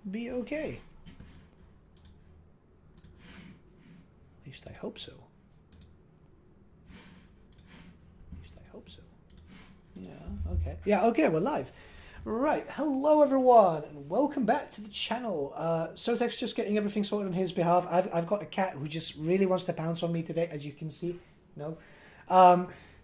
be okay. At least I hope so. At least I hope so. Yeah, okay. Yeah, okay, we're live. Right, hello everyone, and welcome back to the channel. Sotek's just getting everything sorted on his behalf. I've got a cat who just really wants to pounce on me today, as you can see. No?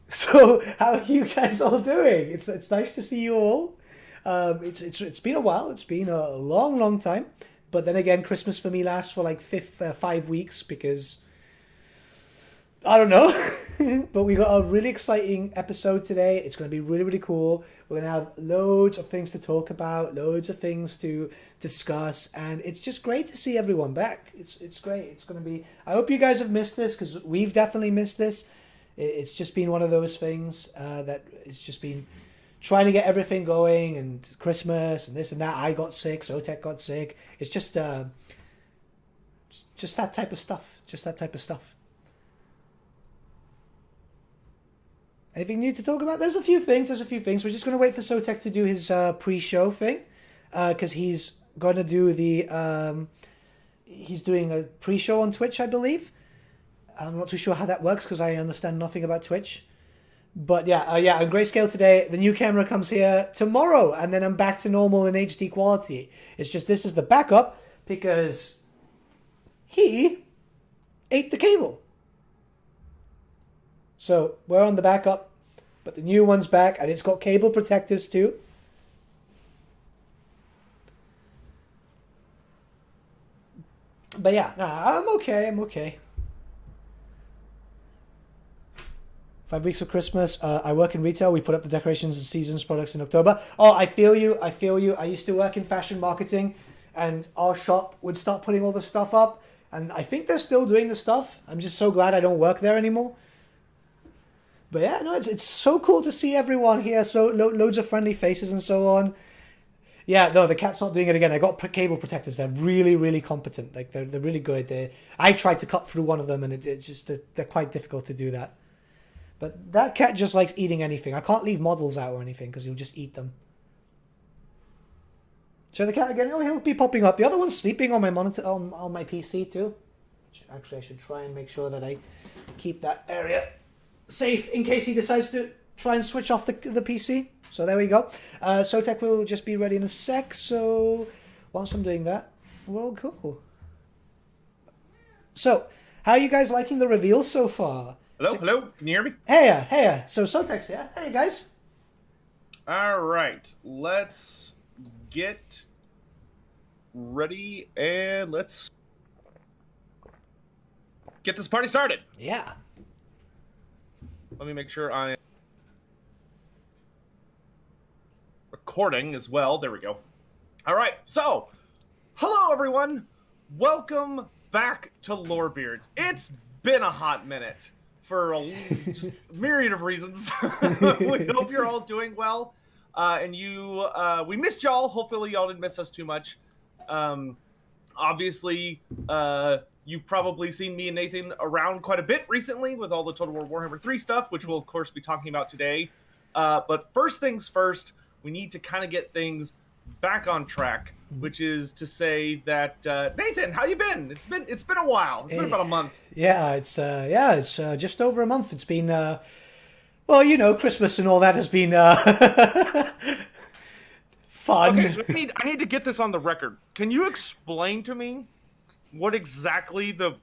So, how are you guys all doing? It's nice to see you all. It's been a while. It's been a long time. But then again, Christmas for me lasts for like 5 weeks because I don't know. But we got a really exciting episode today. It's going to be really cool. We're going to have loads of things to talk about, loads of things to discuss, and it's just great to see everyone back. It's great. It's going to be. I hope you guys have missed this because we've definitely missed this. It's just been one of those things that it's just been trying to get everything going, and Christmas and this and that. I got sick. Sotek got sick. It's just that type of stuff. Just that type of stuff. Anything new to talk about? There's a few things. We're just going to wait for Sotek to do his pre-show thing, because he's going to do the. He's doing a pre-show on Twitch, I believe. I'm not too sure how that works because I understand nothing about Twitch. But yeah, on Grayscale today, the new camera comes here tomorrow, and then I'm back to normal in HD quality. It's just this is the backup because he ate the cable. So we're on the backup, but the new one's back, and it's got cable protectors too. But yeah, I'm okay. 5 weeks of Christmas. I work in retail. We put up the decorations and seasons products in October. Oh, I feel you. I used to work in fashion marketing, and our shop would start putting all the stuff up. And I think they're still doing the stuff. I'm just so glad I don't work there anymore. But yeah, no, it's so cool to see everyone here. So loads of friendly faces and so on. Yeah, no, the cat's not doing it again. I got cable protectors. They're really competent. Like they're really good. I tried to cut through one of them, and it's just they're quite difficult to do that. But that cat just likes eating anything. I can't leave models out or anything because he'll just eat them. So the cat again, he'll be popping up. The other one's sleeping on my monitor, on my PC too. Which actually, I should try and make sure that I keep that area safe in case he decides to try and switch off the PC. So there we go. Sotek will just be ready in a sec. So whilst I'm doing that, we're all cool. So, how are you guys liking the reveal so far? Hello? Can you hear me? Hey. So Sotek's here. Hey, guys. All right. Let's get ready and let's get this party started. Yeah. Let me make sure I'm recording as well. There we go. All right. So, hello, everyone. Welcome back to Lorebeards. It's been a hot minute. For a just myriad of reasons. We hope you're all doing well. And we missed y'all. Hopefully y'all didn't miss us too much. Obviously, you've probably seen me and Nathan around quite a bit recently with all the Total War Warhammer 3 stuff, which we'll, of course, be talking about today. But first things first, we need to kind of get things back on track, which is to say that Nathan, how you been? It's been a while. It's been about a month. Yeah, it's just over a month. It's been Christmas and all that has been fun. Okay, so I need to get this on the record. Can you explain to me what exactly the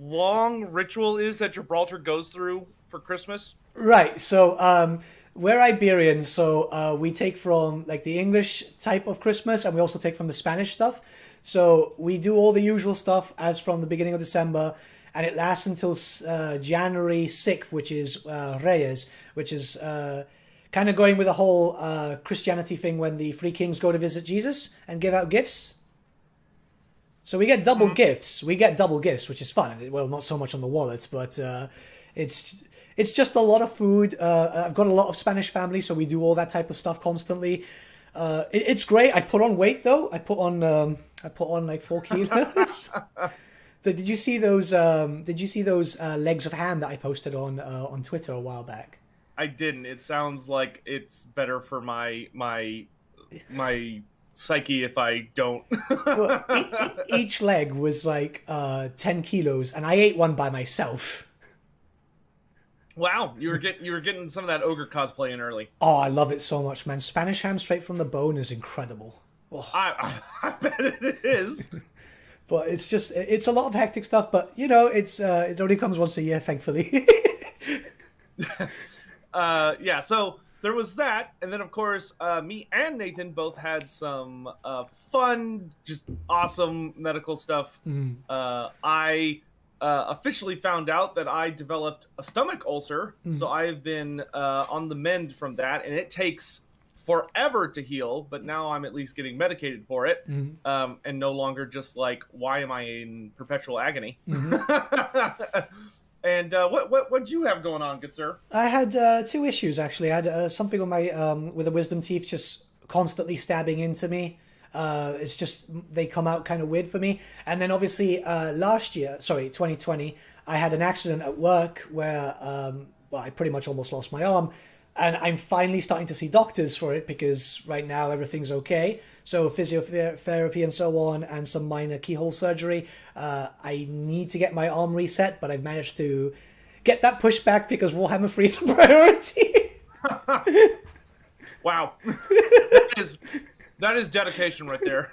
long ritual is that Gibraltar goes through for Christmas? Right. So we're Iberian, so we take from like the English type of Christmas, and we also take from the Spanish stuff. So we do all the usual stuff as from the beginning of December, and it lasts until January 6th, which is Reyes, which is kind of going with the whole Christianity thing when the three kings go to visit Jesus and give out gifts. So we get double gifts. We get double gifts, which is fun. Well, not so much on the wallet, but it's just a lot of food. I've got a lot of Spanish family, so we do all that type of stuff constantly. It's great. I put on weight though. I put on like 4 kilos. Did you see those? Legs of ham that I posted on Twitter a while back? I didn't. It sounds like it's better for my psyche if I don't. Well, each leg was like 10 kilos, and I ate one by myself. Wow, you were getting some of that ogre cosplay in early. Oh, I love it so much, man. Spanish ham straight from the bone is incredible. Oh. I bet it is. But it's a lot of hectic stuff, but you know, it only comes once a year, thankfully. Yeah, so there was that, and then of course, me and Nathan both had some fun, just awesome medical stuff. I officially found out that I developed a stomach ulcer, so I've been on the mend from that, and it takes forever to heal, but now I'm at least getting medicated for it, and no longer just like, why am I in perpetual agony? And what'd you have going on, good sir? I had 2 issues actually. I had something with my with the wisdom teeth just constantly stabbing into me. It's just they come out kind of weird for me. And then obviously last year, 2020, I had an accident at work where well, I pretty much almost lost my arm. And I'm finally starting to see doctors for it because right now everything's okay. So physiotherapy and so on, and some minor keyhole surgery. I need to get my arm reset, but I've managed to get that pushed back because Warhammer 3 is a priority. Wow. That is dedication right there.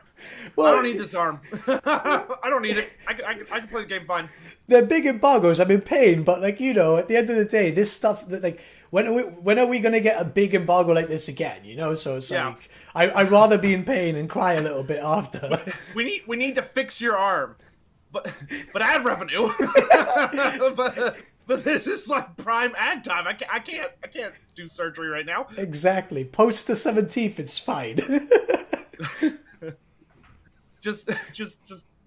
Well, I don't need this arm. I don't need it. I can play the game fine. They're big embargoes. I'm in pain, but like, you know, at the end of the day, this stuff that like when are we going to get a big embargo like this again? You know, so it's like I'd rather be in pain and cry a little bit after. We need to fix your arm, but ad revenue. but this is like prime ad time. I can't do surgery right now. Exactly. Post the 17th, it's fine. Just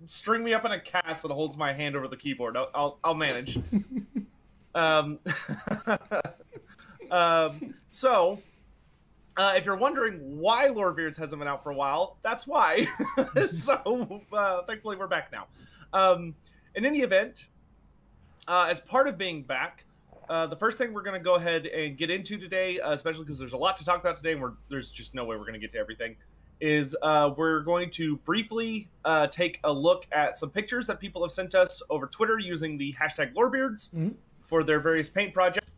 string me up in a cast that holds my hand over the keyboard. I'll manage. So, if you're wondering why Lorebeards hasn't been out for a while, that's why. So, thankfully we're back now. In any event, as part of being back, the first thing we're going to go ahead and get into today, especially because there's a lot to talk about today, and there's just no way we're going to get to everything, is we're going to briefly take a look at some pictures that people have sent us over Twitter using the hashtag Lorebeards for their various paint projects.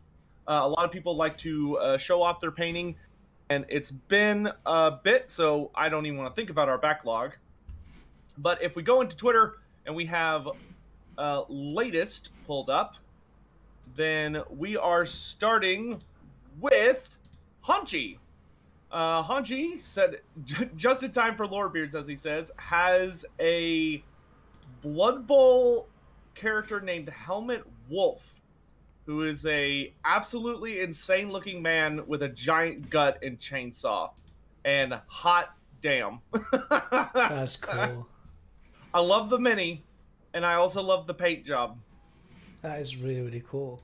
A lot of people like to show off their painting, and it's been a bit, so I don't even want to think about our backlog. But if we go into Twitter and we have latest pulled up, then we are starting with Hanji. Hanji said, just in time for Lorebeards, as he says, has a Blood Bowl character named Helmet Wolf, who is a absolutely insane looking man with a giant gut and chainsaw. And hot damn. That's cool. I love the mini, and I also love the paint job. That is really, really cool.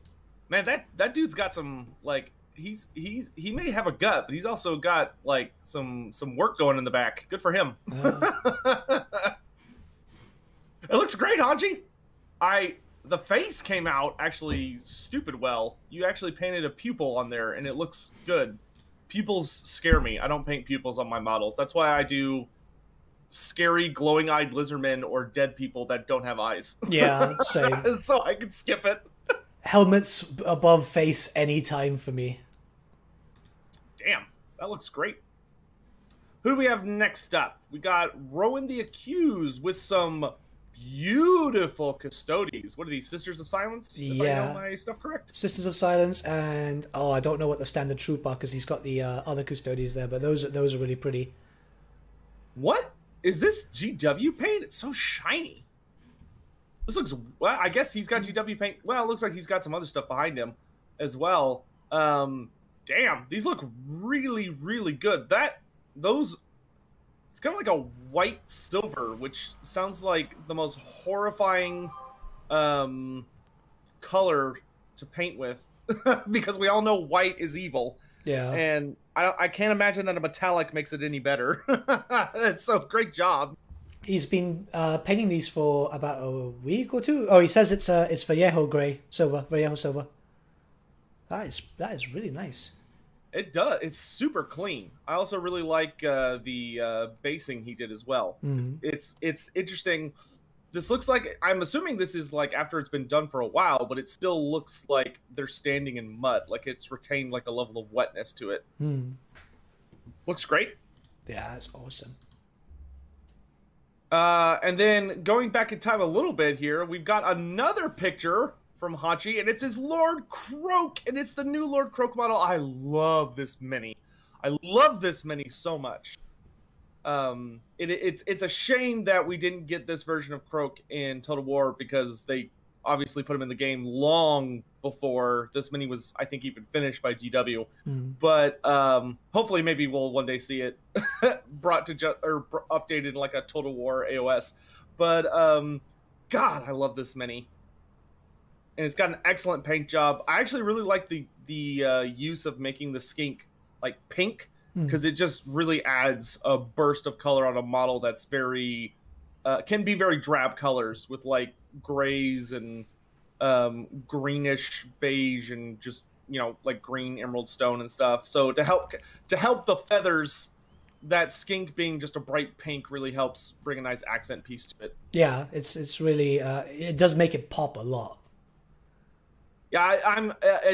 Man, that dude's got some, like, he may have a gut, but he's also got like some work going in the back. Good for him. It looks great, Hanji. The face came out actually stupid well. You actually painted a pupil on there, and it looks good. Pupils scare me. I don't paint pupils on my models. That's why I do scary glowing-eyed lizardmen or dead people that don't have eyes. Yeah, same. So I can skip it. Helmets above face anytime for me. Damn, that looks great. Who do we have next up? We got Rowan the Accused with some beautiful custodies. What are these, Sisters of Silence? If I know my stuff correct. Sisters of Silence, and I don't know what the standard troop are because he's got the other custodies there, but those are really pretty. What is this GW paint? It's so shiny. This looks, well, I guess he's got GW paint. Well, it looks like he's got some other stuff behind him as well. Damn, these look really, really good. Those, it's kind of like a white silver, which sounds like the most horrifying color to paint with, because we all know white is evil. Yeah. And I can't imagine that a metallic makes it any better. So great job. He's been painting these for about a week or two. Oh, he says it's Vallejo silver. That is really nice. It does. It's super clean. I also really like the basing he did as well. It's interesting. This looks like, I'm assuming this is like after it's been done for a while, but it still looks like they're standing in mud. Like it's retained like a level of wetness to it. Looks great. Yeah, that's awesome. And then going back in time a little bit here, we've got another picture from Hachi, and it's his Lord Croak, and it's the new Lord Croak model. I love this mini. I love this mini so much. It's a shame that we didn't get this version of Croak in Total War, because they obviously put him in the game long before this mini was, I think, even finished by GW. But hopefully maybe we'll one day see it brought to updated in like a Total War AOS. But God, I love this mini. And it's got an excellent paint job. I actually really like the use of making the skink like pink, because it just really adds a burst of color on a model that's very can be very drab colors with like grays and greenish beige and just, you know, like green emerald stone and stuff. So to help the feathers, that skink being just a bright pink really helps bring a nice accent piece to it. Yeah, it's really it does make it pop a lot. Yeah,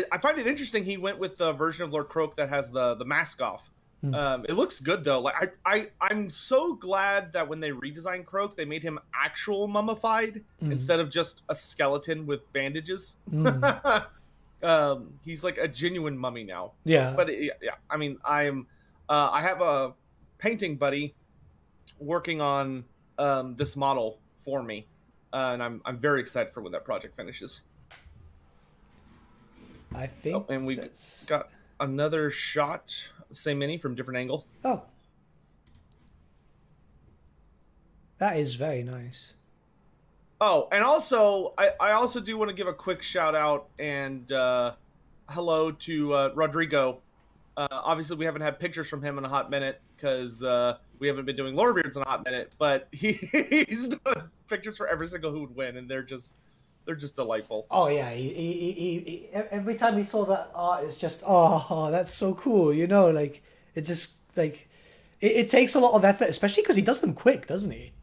I find it interesting he went with the version of Lord Croak that has the mask off. It looks good though. Like I'm so glad that when they redesigned Croak, they made him actual mummified instead of just a skeleton with bandages. He's like a genuine mummy now. Yeah. But yeah, I mean, I have a painting buddy working on this model for me, and I'm very excited for when that project finishes. I think. Oh, and we got another shot, same mini from different angle. Oh, that is very nice. Oh, and also I also do want to give a quick shout out and hello to Rodrigo. Obviously, we haven't had pictures from him in a hot minute because we haven't been doing Lorebeards in a hot minute. But he's done pictures for every single who would win, and they're just delightful. Oh yeah, he every time he saw that art, it's just that's so cool. You know, like it just like it takes a lot of effort, especially because he does them quick, doesn't he?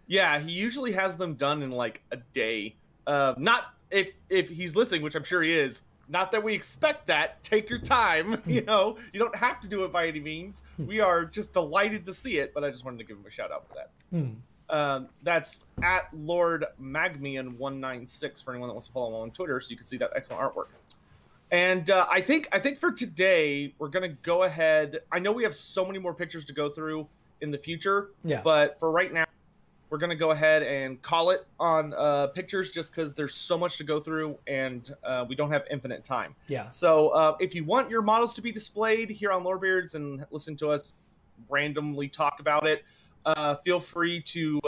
Yeah, he usually has them done in like a day. Not if he's listening, which I'm sure he is. Not that we expect that. Take your time. You know, you don't have to do it by any means. We are just delighted to see it, but I just wanted to give him a shout out for that. That's at Lord Magmian196 for anyone that wants to follow him on Twitter, so you can see that excellent artwork. And I think for today we're gonna go ahead. I know we have so many more pictures to go through in the future, but for right now, we're gonna go ahead and call it on pictures, just because there's so much to go through and we don't have infinite time. Yeah. So if you want your models to be displayed here on Lorebeards and listen to us randomly talk about it, feel free to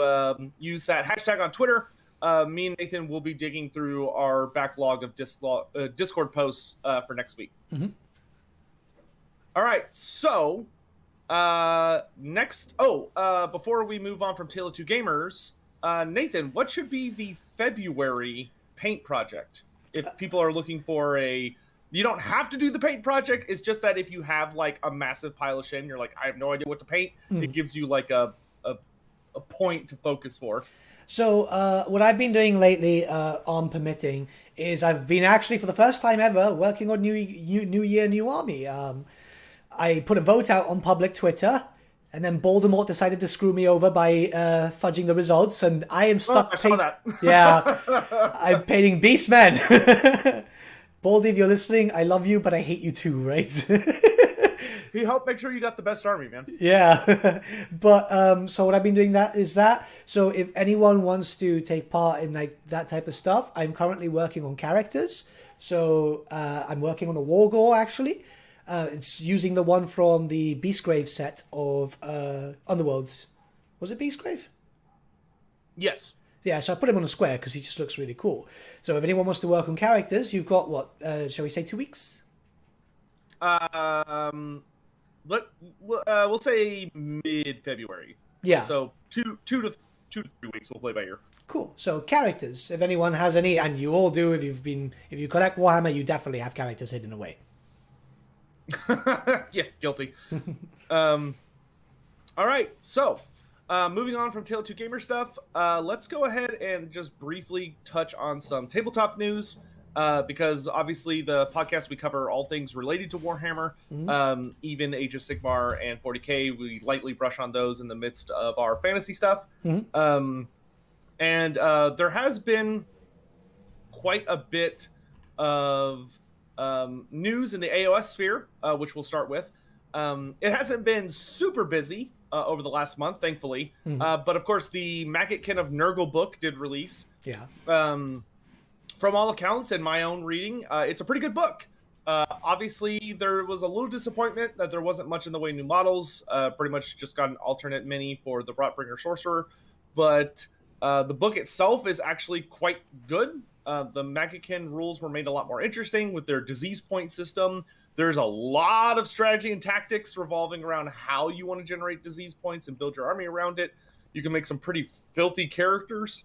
use that hashtag on Twitter. Me and Nathan will be digging through our backlog of Discord posts for next week. All right, so next, before we move on from Tale of Two Gamers, Nathan, what should be the February paint project? If people are looking for you don't have to do the paint project. It's just that if you have like a massive pile of shit and you're like, I have no idea what to paint, it gives you like a point to focus for. So what I've been doing lately, on permitting, is I've been actually for the first time ever working on New Year, New Army. I put a vote out on public Twitter, and then Voldemort decided to screw me over by fudging the results, and I am stuck. I saw that. Yeah, I'm painting Beastmen. Baldy, if you're listening, I love you, but I hate you too, right? He helped make sure you got the best army, man. Yeah, but so what I've been doing is that. So if anyone wants to take part in like that type of stuff, I'm currently working on characters. So I'm working on a Wargore actually. It's using the one from the Beastgrave set of Underworlds. Was it Beastgrave? Yes. Yeah, so I put him on a square because he just looks really cool. So if anyone wants to work on characters, you've got what? Shall we say 2 weeks? We'll say mid-February. Yeah. So two to 3 weeks. We'll play by ear. Cool. So characters, if anyone has any, and you all do, if you collect Warhammer, you definitely have characters hidden away. Yeah, guilty. All right, so moving on from Tale 2 Gamer stuff, let's go ahead and just briefly touch on some tabletop news, because obviously the podcast, we cover all things related to Warhammer, even Age of Sigmar and 40k. We lightly brush on those in the midst of our fantasy stuff. And there has been quite a bit of news in the AOS sphere, which we'll start with. It hasn't been super busy over the last month, thankfully. But of course, the Maggotkin of Nurgle book did release. Yeah. From all accounts and my own reading, it's a pretty good book. Obviously, there was a little disappointment that there wasn't much in the way of new models. Pretty much just got an alternate mini for the Rotbringer Sorcerer. But the book itself is actually quite good. The Maggotkin rules were made a lot more interesting with their disease point system. There's a lot of strategy and tactics revolving around how you want to generate disease points and build your army around it. You can make some pretty filthy characters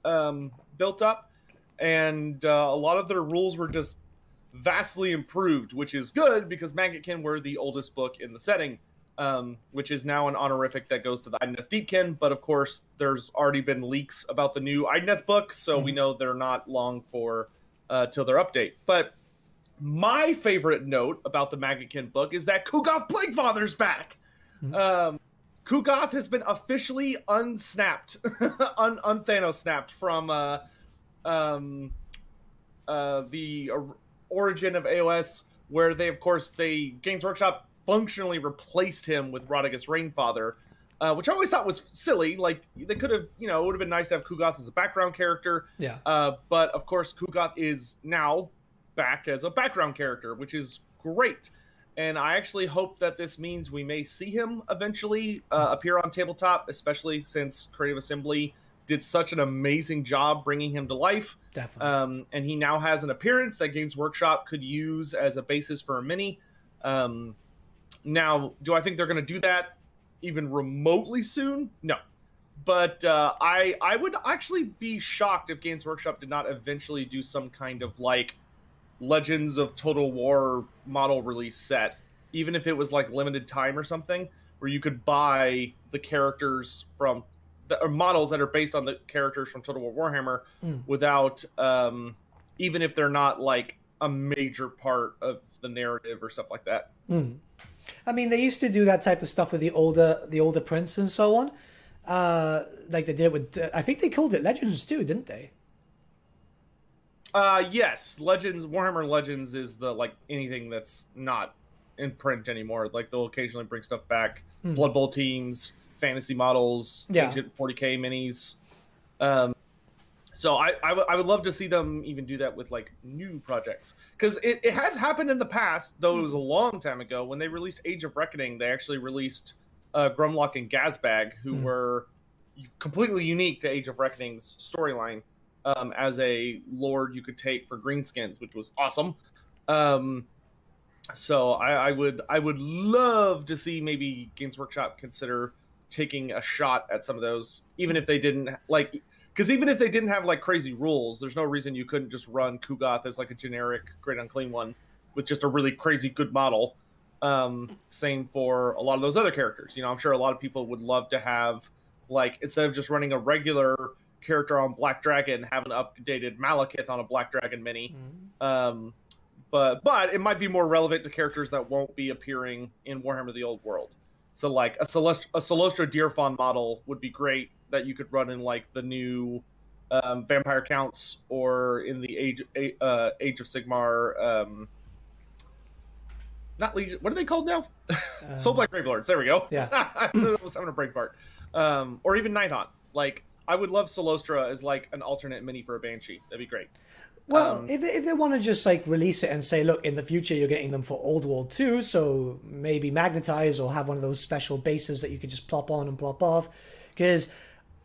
built up. And a lot of their rules were just vastly improved, which is good because Maggotkin were the oldest book in the setting, which is now an honorific that goes to the Idoneth Deepkin. But of course, there's already been leaks about the new Idoneth book, so we know they're not long for till their update. But my favorite note about the Maggotkin book is that Kugoth Plaguefather's back. Kugoth has been officially unsnapped, un-Thanos snapped from the origin of AOS, where Games Workshop functionally replaced him with Rodriguez Rainfather, which I always thought was silly. Like, they could have, it would have been nice to have Kugoth as a background character. Yeah. But of course, Kugoth is now back as a background character, which is great. And I actually hope that this means we may see him eventually appear on Tabletop, especially since Creative Assembly did such an amazing job bringing him to life. Definitely. And he now has an appearance that Games Workshop could use as a basis for a mini. Now, do I think they're going to do that even remotely soon? No. But I would actually be shocked if Games Workshop did not eventually do some kind of like Legends of Total War model release set, even if it was like limited time or something, where you could buy the characters from or models that are based on the characters from Total War Warhammer without, even if they're not like a major part of the narrative or stuff like that. I mean, they used to do that type of stuff with the older prints and so on. Like they did with, I think they called it Legends too, didn't they? Yes, Legends, Warhammer Legends is the like anything that's not in print anymore. Like they'll occasionally bring stuff back, Blood Bowl teams, fantasy models, ancient 40k minis. So I would love to see them even do that with like new projects, because it has happened in the past, though it was a long time ago. When they released Age of Reckoning, they actually released Grumlock and Gazbag, who were completely unique to Age of Reckoning's storyline. As a lord you could take for greenskins, which was awesome. So I would love to see maybe Games Workshop consider taking a shot at some of those, even if they didn't like, because even if they didn't have like crazy rules, there's no reason you couldn't just run Kugoth as like a generic Great Unclean one with just a really crazy good model. Same for a lot of those other characters. I'm sure a lot of people would love to have, like, instead of just running a regular character on Black Dragon, have an updated Malekith on a Black Dragon mini. But it might be more relevant to characters that won't be appearing in Warhammer the Old World. So like a Celestra Deerfawn model would be great that you could run in like the new Vampire Counts, or in the Age of Sigmar, not Legion, what are they called now? Soul Black Gravelords, there we go. Yeah. I was having a brain fart. Or even Nighthaunt. Like, I would love Celestra as like an alternate mini for a Banshee. That'd be great. Well, if they want to just like release it and say, look, in the future you're getting them for Old World too, so maybe magnetize or have one of those special bases that you could just plop on and plop off. Because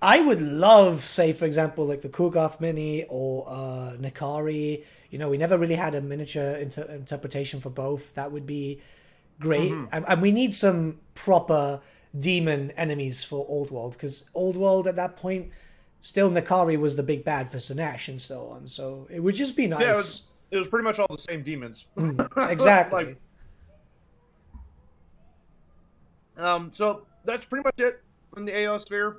I would love, say, for example, like the Kugoth mini or Nikari. We never really had a miniature interpretation for both. That would be great. And we need some proper demon enemies for Old World, because Old World at that point, still Nikari was the big bad for Sinesh and so on. So it would just be nice. Yeah, it was pretty much all the same demons. Exactly. So that's pretty much it in the AO sphere.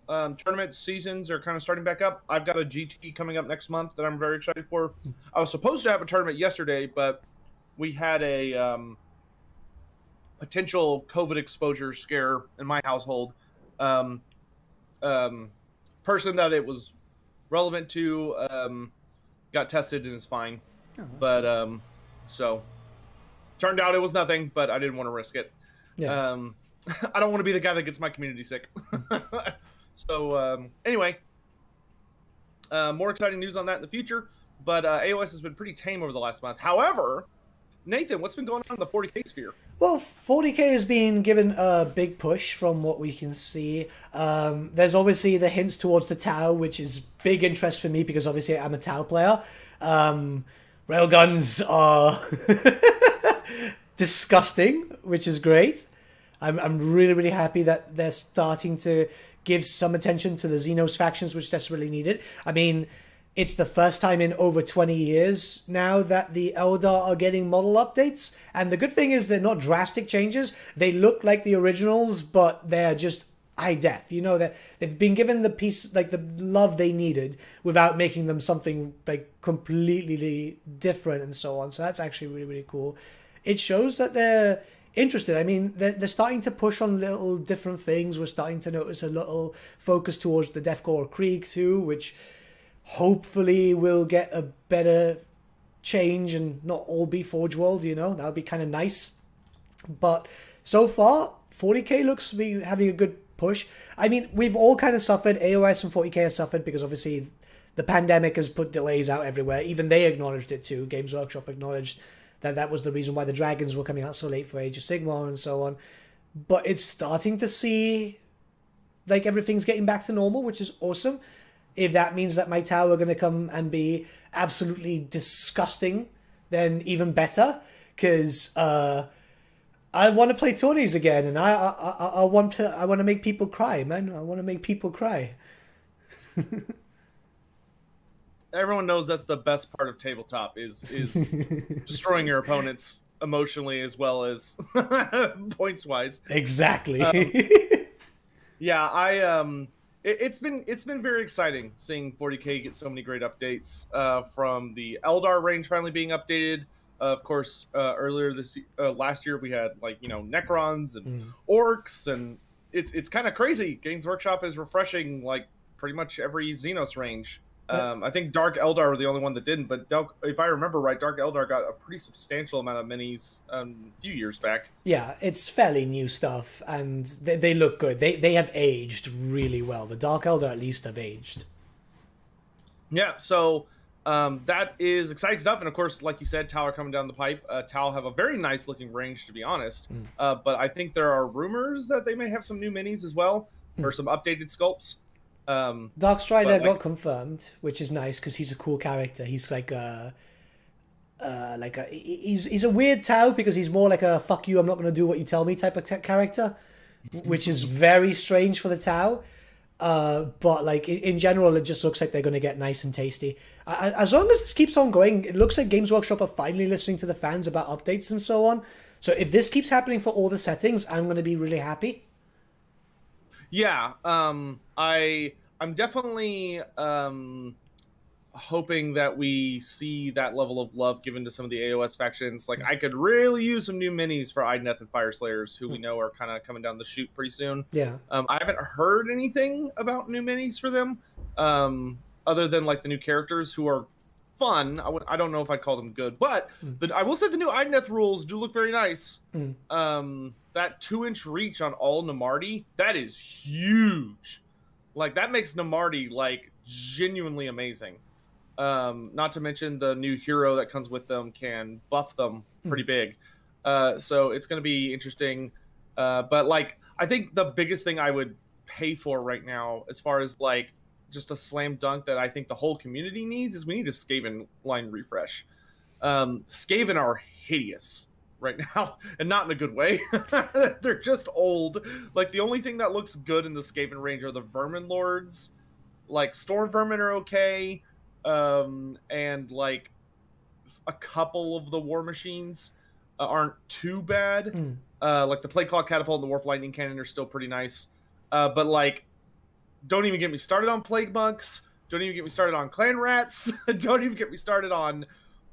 Tournament seasons are kind of starting back up. I've got a GT coming up next month that I'm very excited for. I was supposed to have a tournament yesterday, but we had a potential COVID exposure scare in my household. Um, Person that it was relevant to got tested and is fine. Oh, but so turned out it was nothing, but I didn't want to risk it. Yeah. I don't want to be the guy that gets my community sick. So anyway, more exciting news on that in the future. But AOS has been pretty tame over the last month. However, Nathan, what's been going on in the 40k sphere? Well, 40k has been given a big push from what we can see. There's obviously the hints towards the Tau, which is big interest for me because obviously I'm a Tau player. Railguns are disgusting, which is great. I'm really, really happy that they're starting to give some attention to the Xenos factions, which desperately needed. I mean, it's the first time in over 20 years now that the Eldar are getting model updates. And the good thing is they're not drastic changes. They look like the originals, but they're just high def. You know, they've been given the piece, like the love they needed without making them something like completely different and so on. So that's actually really, really cool. It shows that they're interested. I mean, they're starting to push on little different things. We're starting to notice a little focus towards the Deathcore Krieg too, which hopefully we'll get a better change and not all be Forge World, you know. That would be kind of nice. But so far, 40k looks to be having a good push. I mean, we've all kind of suffered. AOS and 40k has suffered because obviously the pandemic has put delays out everywhere. Even they acknowledged it too. Games Workshop acknowledged that was the reason why the Dragons were coming out so late for Age of Sigmar and so on. But it's starting to see like everything's getting back to normal, which is awesome. If that means that my Tau are going to come and be absolutely disgusting, then even better. Because I want to play tourneys again, and I want to make people cry, man. I want to make people cry. Everyone knows that's the best part of tabletop is destroying your opponents emotionally as well as points wise. Exactly. Yeah, it's been very exciting seeing 40k get so many great updates from the Eldar range finally being updated. Of course, earlier last year we had Necrons and Orcs, and it's kind of crazy. Games Workshop is refreshing like pretty much every Xenos range. I think Dark Eldar were the only one that didn't, but if I remember right, Dark Eldar got a pretty substantial amount of minis a few years back. Yeah, it's fairly new stuff, and they look good. They have aged really well. The Dark Eldar at least have aged. Yeah, so that is exciting stuff, and of course, like you said, Tau are coming down the pipe. Tau have a very nice looking range, to be honest, but I think there are rumors that they may have some new minis as well, or some updated sculpts. Darkstrider got confirmed, which is nice because he's a cool character. He's he's a weird Tau because he's more like a fuck you, I'm not going to do what you tell me type of character, which is very strange for the Tau. But like in general, it just looks like they're going to get nice and tasty. As long as this keeps on going, it looks like Games Workshop are finally listening to the fans about updates and so on. So if this keeps happening for all the settings, I'm going to be really happy. Yeah, I'm definitely hoping that we see that level of love given to some of the AOS factions. Like, I could really use some new minis for Idneth and Fyreslayers, who we know are kind of coming down the chute pretty soon. Yeah. I haven't heard anything about new minis for them, other than like the new characters who are fun. I don't know if I'd call them good, but I will say the new Idneth rules do look very nice. That 2-inch reach on all Namarti, that is huge. Like, that makes Namarti like genuinely amazing. Not to mention the new hero that comes with them can buff them pretty big. So it's going to be interesting. But like, I think the biggest thing I would pay for right now, as far as like just a slam dunk that I think the whole community needs, is we need a Skaven line refresh. Skaven are hideous right now, and not in a good way. They're just old. Like, the only thing that looks good in the Skaven range are the Vermin Lords. Like, Storm Vermin are okay, and like a couple of the War Machines aren't too bad. Like the Plague Claw Catapult and the Warp Lightning Cannon are still pretty nice. But like, don't even get me started on Plague Monks. Don't even get me started on Clan Rats. Don't even get me started on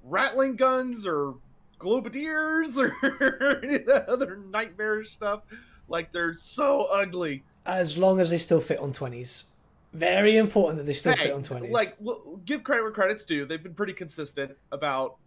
Rattling Guns or Globadiers or any of that other nightmarish stuff. Like, they're so ugly. As long as they still fit on 20s. Very important that they still fit on 20s. Like, give credit where credit's due. They've been pretty consistent about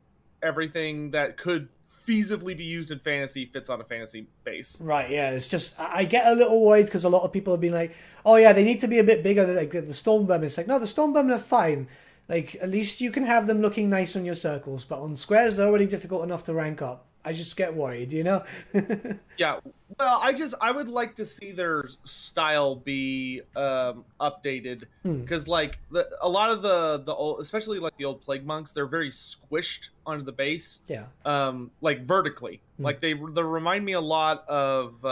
everything that could feasibly be used in fantasy fits on a fantasy base. Right, yeah. It's just, I get a little worried because a lot of people have been like, oh yeah, they need to be a bit bigger than like the Stormbum. It's like, no, the Stormbum are fine. Like, at least you can have them looking nice on your circles, but on squares they're already difficult enough to rank up. I just get worried, you know? Yeah. Well, I would like to see their style be updated, because like a lot of the old, especially like the old Plague Monks, they're very squished onto the base. Yeah. Like vertically, like they remind me a lot of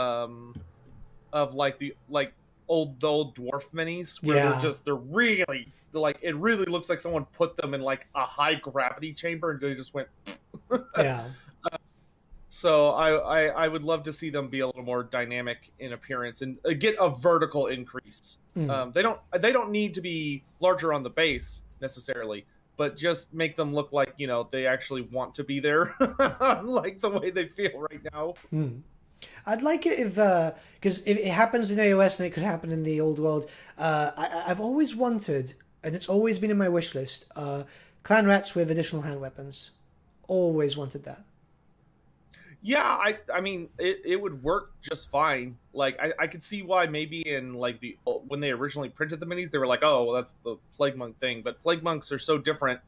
like the old dwarf minis, where they're really like, it really looks like someone put them in like a high gravity chamber and they just went. Yeah. So I would love to see them be a little more dynamic in appearance and get a vertical increase. They don't need to be larger on the base necessarily, but just make them look like, you know, they actually want to be there, like the way they feel right now. I'd like it if, because it happens in AOS and it could happen in the old world. I've always wanted, and it's always been in my wish list, Clan Rats with additional hand weapons. Always wanted that. Yeah, I mean, it would work just fine. Like, I could see why maybe in, like, when they originally printed the minis, they were like, oh, well, that's the Plague Monk thing. But Plague Monks are so different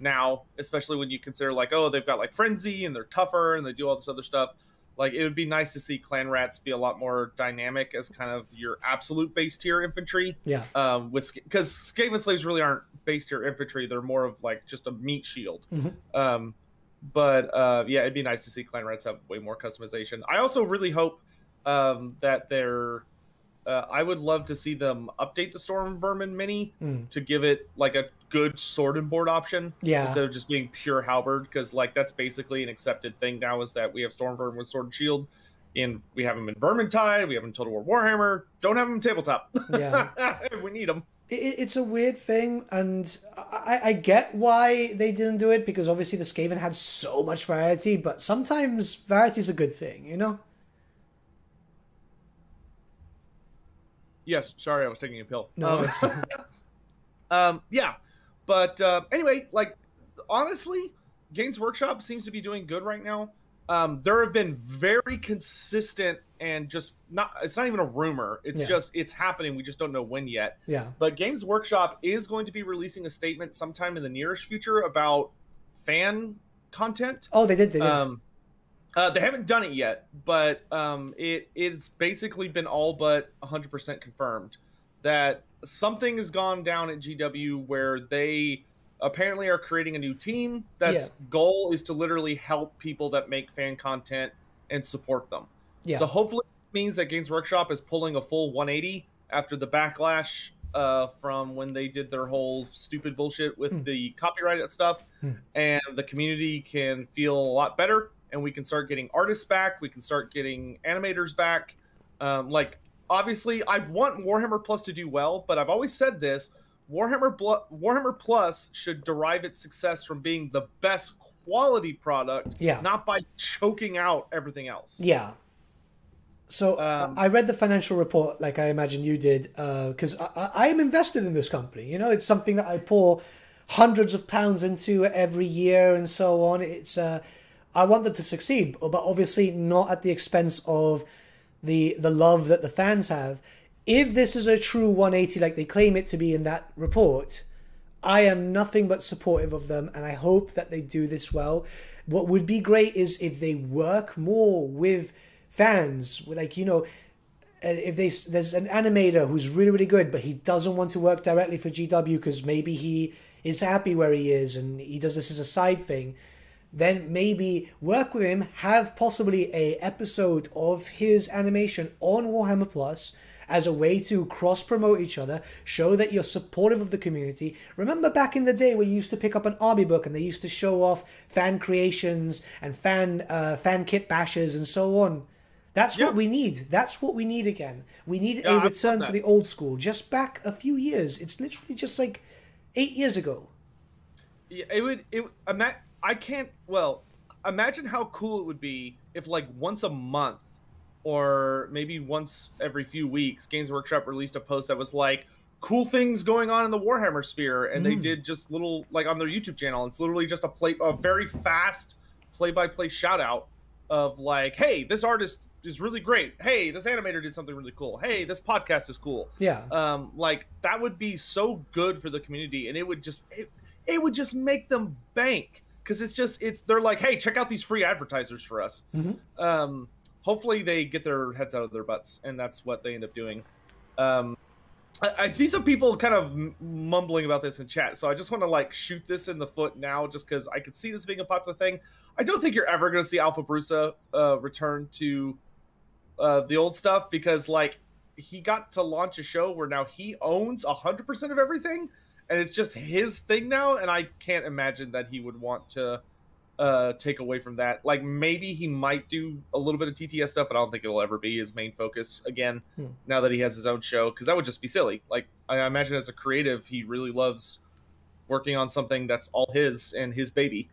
now, especially when you consider, like, oh, they've got, like, Frenzy, and they're tougher, and they do all this other stuff. Like, it would be nice to see Clan Rats be a lot more dynamic as kind of your absolute base tier infantry. Yeah. Because Skaven Slaves really aren't base tier infantry. They're more of, like, just a meat shield. But yeah, it'd be nice to see Clan Rats have way more customization. I also really hope that they're... I would love to see them update the Storm Vermin mini to give it like a good sword and board option instead of just being pure halberd, because like that's basically an accepted thing now, is that we have Storm Vermin with sword and shield, and we have them in Vermintide, we have them in Total War Warhammer, don't have them in Tabletop. Yeah. We need them. It's a weird thing, and I get why they didn't do it, because obviously the Skaven had so much variety, but sometimes variety is a good thing, you know? Yes, sorry, I was taking a pill. No, yeah, but anyway, like, honestly, Games Workshop seems to be doing good right now. There have been very consistent, and just it's not even a rumor. It's just, it's happening. We just don't know when yet. Yeah. But Games Workshop is going to be releasing a statement sometime in the nearest future about fan content. Oh, they did. They haven't done it yet, but it's basically been all but 100% confirmed that something has gone down at GW where they apparently are creating a new team that's goal is to literally help people that make fan content and support them. Yeah. So hopefully it means that Games Workshop is pulling a full 180 after the backlash from when they did their whole stupid bullshit with the copyright stuff, and the community can feel a lot better, and we can start getting artists back, we can start getting animators back. Like, obviously, I want Warhammer Plus to do well, but I've always said this, Warhammer Plus should derive its success from being the best quality product, not by choking out everything else. Yeah. So I read the financial report, like I imagine you did, because I am invested in this company. You know, it's something that I pour hundreds of pounds into every year and so on. It's I want them to succeed, but obviously not at the expense of the love that the fans have. If this is a true 180 like they claim it to be in that report, I am nothing but supportive of them, and I hope that they do this well. What would be great is if they work more with fans, like, you know, if there's an animator who's really, really good, but he doesn't want to work directly for GW because maybe he is happy where he is and he does this as a side thing, then maybe work with him, have possibly a episode of his animation on Warhammer Plus as a way to cross-promote each other, show that you're supportive of the community. Remember back in the day where you used to pick up an army book and they used to show off fan creations and fan kit bashes and so on? That's what we need. That's what we need again. We need a return to the old school. Just back a few years. It's literally just like 8 years ago. Yeah, imagine how cool it would be if like once a month or maybe once every few weeks, Games Workshop released a post that was like, cool things going on in the Warhammer sphere, and they did just little, like on their YouTube channel, it's literally just a very fast play-by-play shout-out of like, hey, this artist is really great. Hey, this animator did something really cool. Hey, this podcast is cool. Yeah. Like that would be so good for the community, and it would just make them bank, because they're like, hey, check out these free advertisers for us. Hopefully they get their heads out of their butts, and that's what they end up doing. I see some people kind of mumbling about this in chat, so I just want to like shoot this in the foot now, just because I could see this being a popular thing. I don't think you're ever going to see Alpha Brusa return to the old stuff, because like he got to launch a show where now he owns 100% of everything, and it's just his thing now, and I can't imagine that he would want to take away from that. Like maybe he might do a little bit of TTS stuff, but I don't think it'll ever be his main focus again now that he has his own show, because that would just be silly. Like I imagine as a creative, he really loves working on something that's all his and his baby.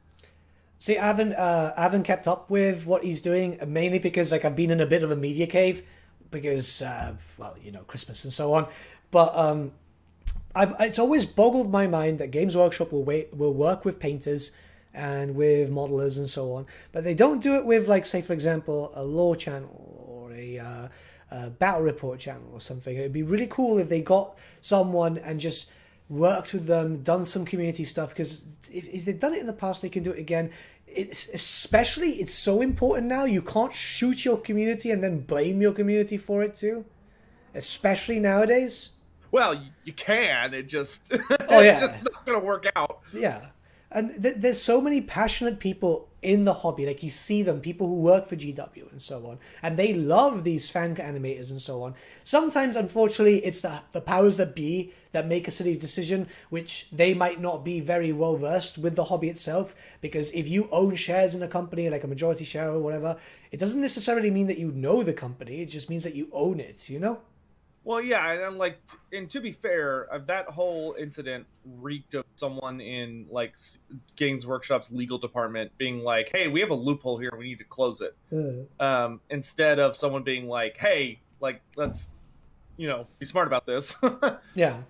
See, I haven't kept up with what he's doing, mainly because like I've been in a bit of a media cave because well, you know, Christmas and so on. But it's always boggled my mind that Games Workshop will work with painters and with modelers and so on, but they don't do it with, like, say for example, a lore channel or a battle report channel or something. It'd be really cool if they got someone and just worked with them, done some community stuff, because if they've done it in the past, they can do it again. It's so important now. You can't shoot your community and then blame your community for it too, especially nowadays. Well, you can. It just oh yeah, it's just not gonna work out. Yeah. And there's so many passionate people in the hobby. Like, you see them, people who work for GW and so on, and they love these fan animators and so on. Sometimes, unfortunately, it's the powers that be that make a silly decision, which they might not be very well versed with the hobby itself, because if you own shares in a company, like a majority share or whatever, it doesn't necessarily mean that you know the company. It just means that you own it, you know? Well, yeah, and to be fair, that whole incident reeked of someone in like Games Workshop's legal department being like, "Hey, we have a loophole here. We need to close it." Instead of someone being like, "Hey, like, let's, be smart about this." Yeah,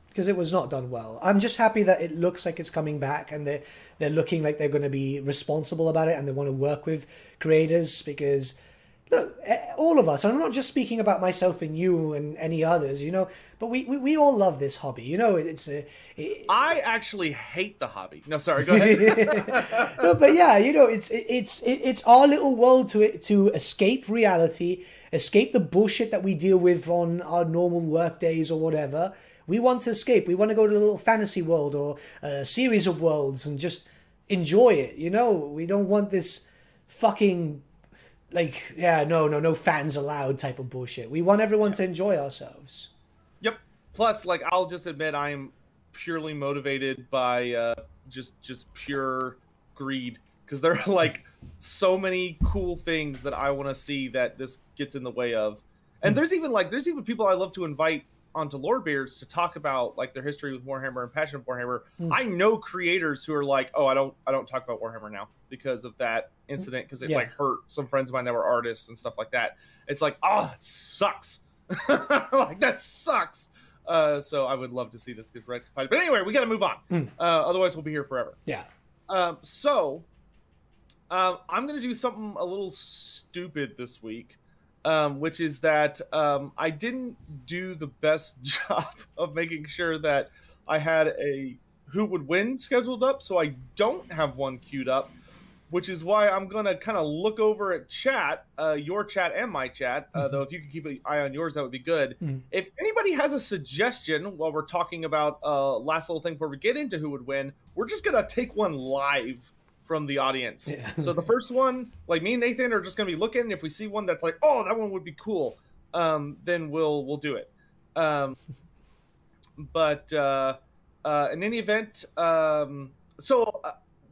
because it was not done well. I'm just happy that it looks like it's coming back, and they're looking like they're going to be responsible about it, and they want to work with creators, because look, all of us, I'm not just speaking about myself and you and any others, but we all love this hobby. I actually hate the hobby. No, sorry, go ahead. No, but yeah, it's our little world to escape reality, escape the bullshit that we deal with on our normal work days or whatever. We want to escape. We want to go to a little fantasy world or a series of worlds and just enjoy it. We don't want this fucking, like, yeah, no fans allowed type of bullshit. We want everyone to enjoy ourselves. Yep. Plus, like, I'll just admit I am purely motivated by just pure greed, because there are like so many cool things that I want to see that this gets in the way of. And there's even people I love to invite onto Lorebeards to talk about like their history with Warhammer and passion of Warhammer. I know creators who are like, "Oh, I don't talk about Warhammer now because of that incident, because it like hurt some friends of mine that were artists and stuff like that." It's like, oh, that sucks. Like, that sucks. So I would love to see this get rectified. But anyway, we got to move on. Otherwise, we'll be here forever. Yeah. So I'm going to do something a little stupid this week, which is that I didn't do the best job of making sure that I had a who would win scheduled up, so I don't have one queued up, which is why I'm going to kind of look over at chat, your chat and my chat, though if you could keep an eye on yours, that would be good. If anybody has a suggestion while we're talking about last little thing before we get into who would win, we're just going to take one live from the audience. Yeah. So the first one, like me and Nathan are just going to be looking. If we see one that's like, oh, that one would be cool, then we'll do it. But in any event,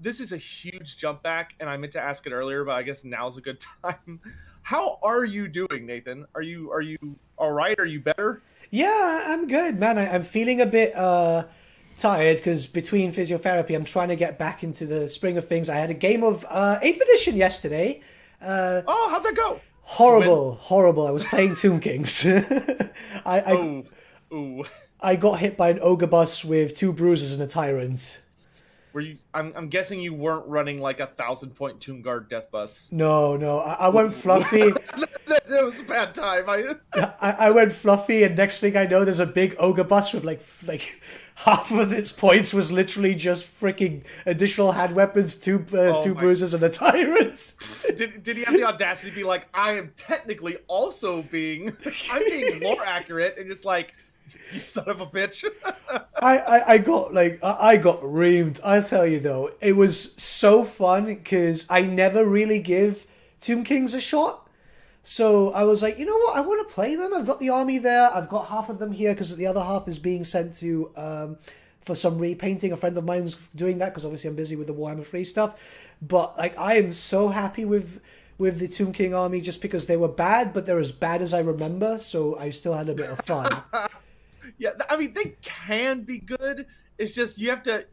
this is a huge jump back, and I meant to ask it earlier, but I guess now's a good time. how are you doing, Nathan? Are you all right? Are you better? Yeah, I'm good, man. I'm feeling a bit tired because between physiotherapy, I'm trying to get back into the swing of things. I had a game of 8th edition yesterday. Oh, how'd that go? Horrible, horrible. I was playing Tomb Kings. Ooh. I got hit by an ogre bus with 2 bruises and a tyrant. Were you? I'm guessing you weren't running like 1,000-point Tomb Guard Death Bus. No, I went fluffy. That was a bad time. I went fluffy, and next thing I know, there's a big ogre bus with like half of its points was literally just freaking additional hand weapons, two bruises, and a tyrant. Did he have the audacity to be like, I am technically also being more accurate, and just like, you son of a bitch. I got reamed. I tell you though, it was so fun because I never really give Tomb Kings a shot. So I was like, you know what? I want to play them. I've got the army there. I've got half of them here because the other half is being sent to for some repainting. A friend of mine's doing that because obviously I'm busy with the Warhammer 3 stuff. But like, I am so happy with the Tomb King army just because they were bad, but they're as bad as I remember. So I still had a bit of fun. Yeah, I mean, they can be good. It's just you have to.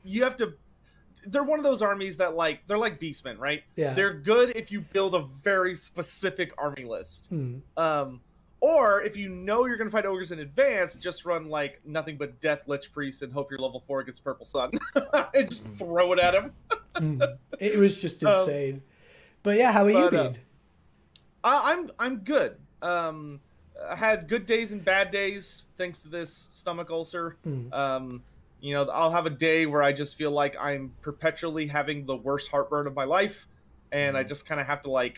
They're one of those armies that they're like beastmen, right? Yeah. They're good if you build a very specific army list. Or if you know you're going to fight ogres in advance, just run like nothing but Death Lich Priest and hope you're level 4 against Purple Sun and just throw it at him. It was just insane. But yeah, how are you been? I'm good. I had good days and bad days thanks to this stomach ulcer. I'll have a day where I just feel like I'm perpetually having the worst heartburn of my life, and I just kind of have to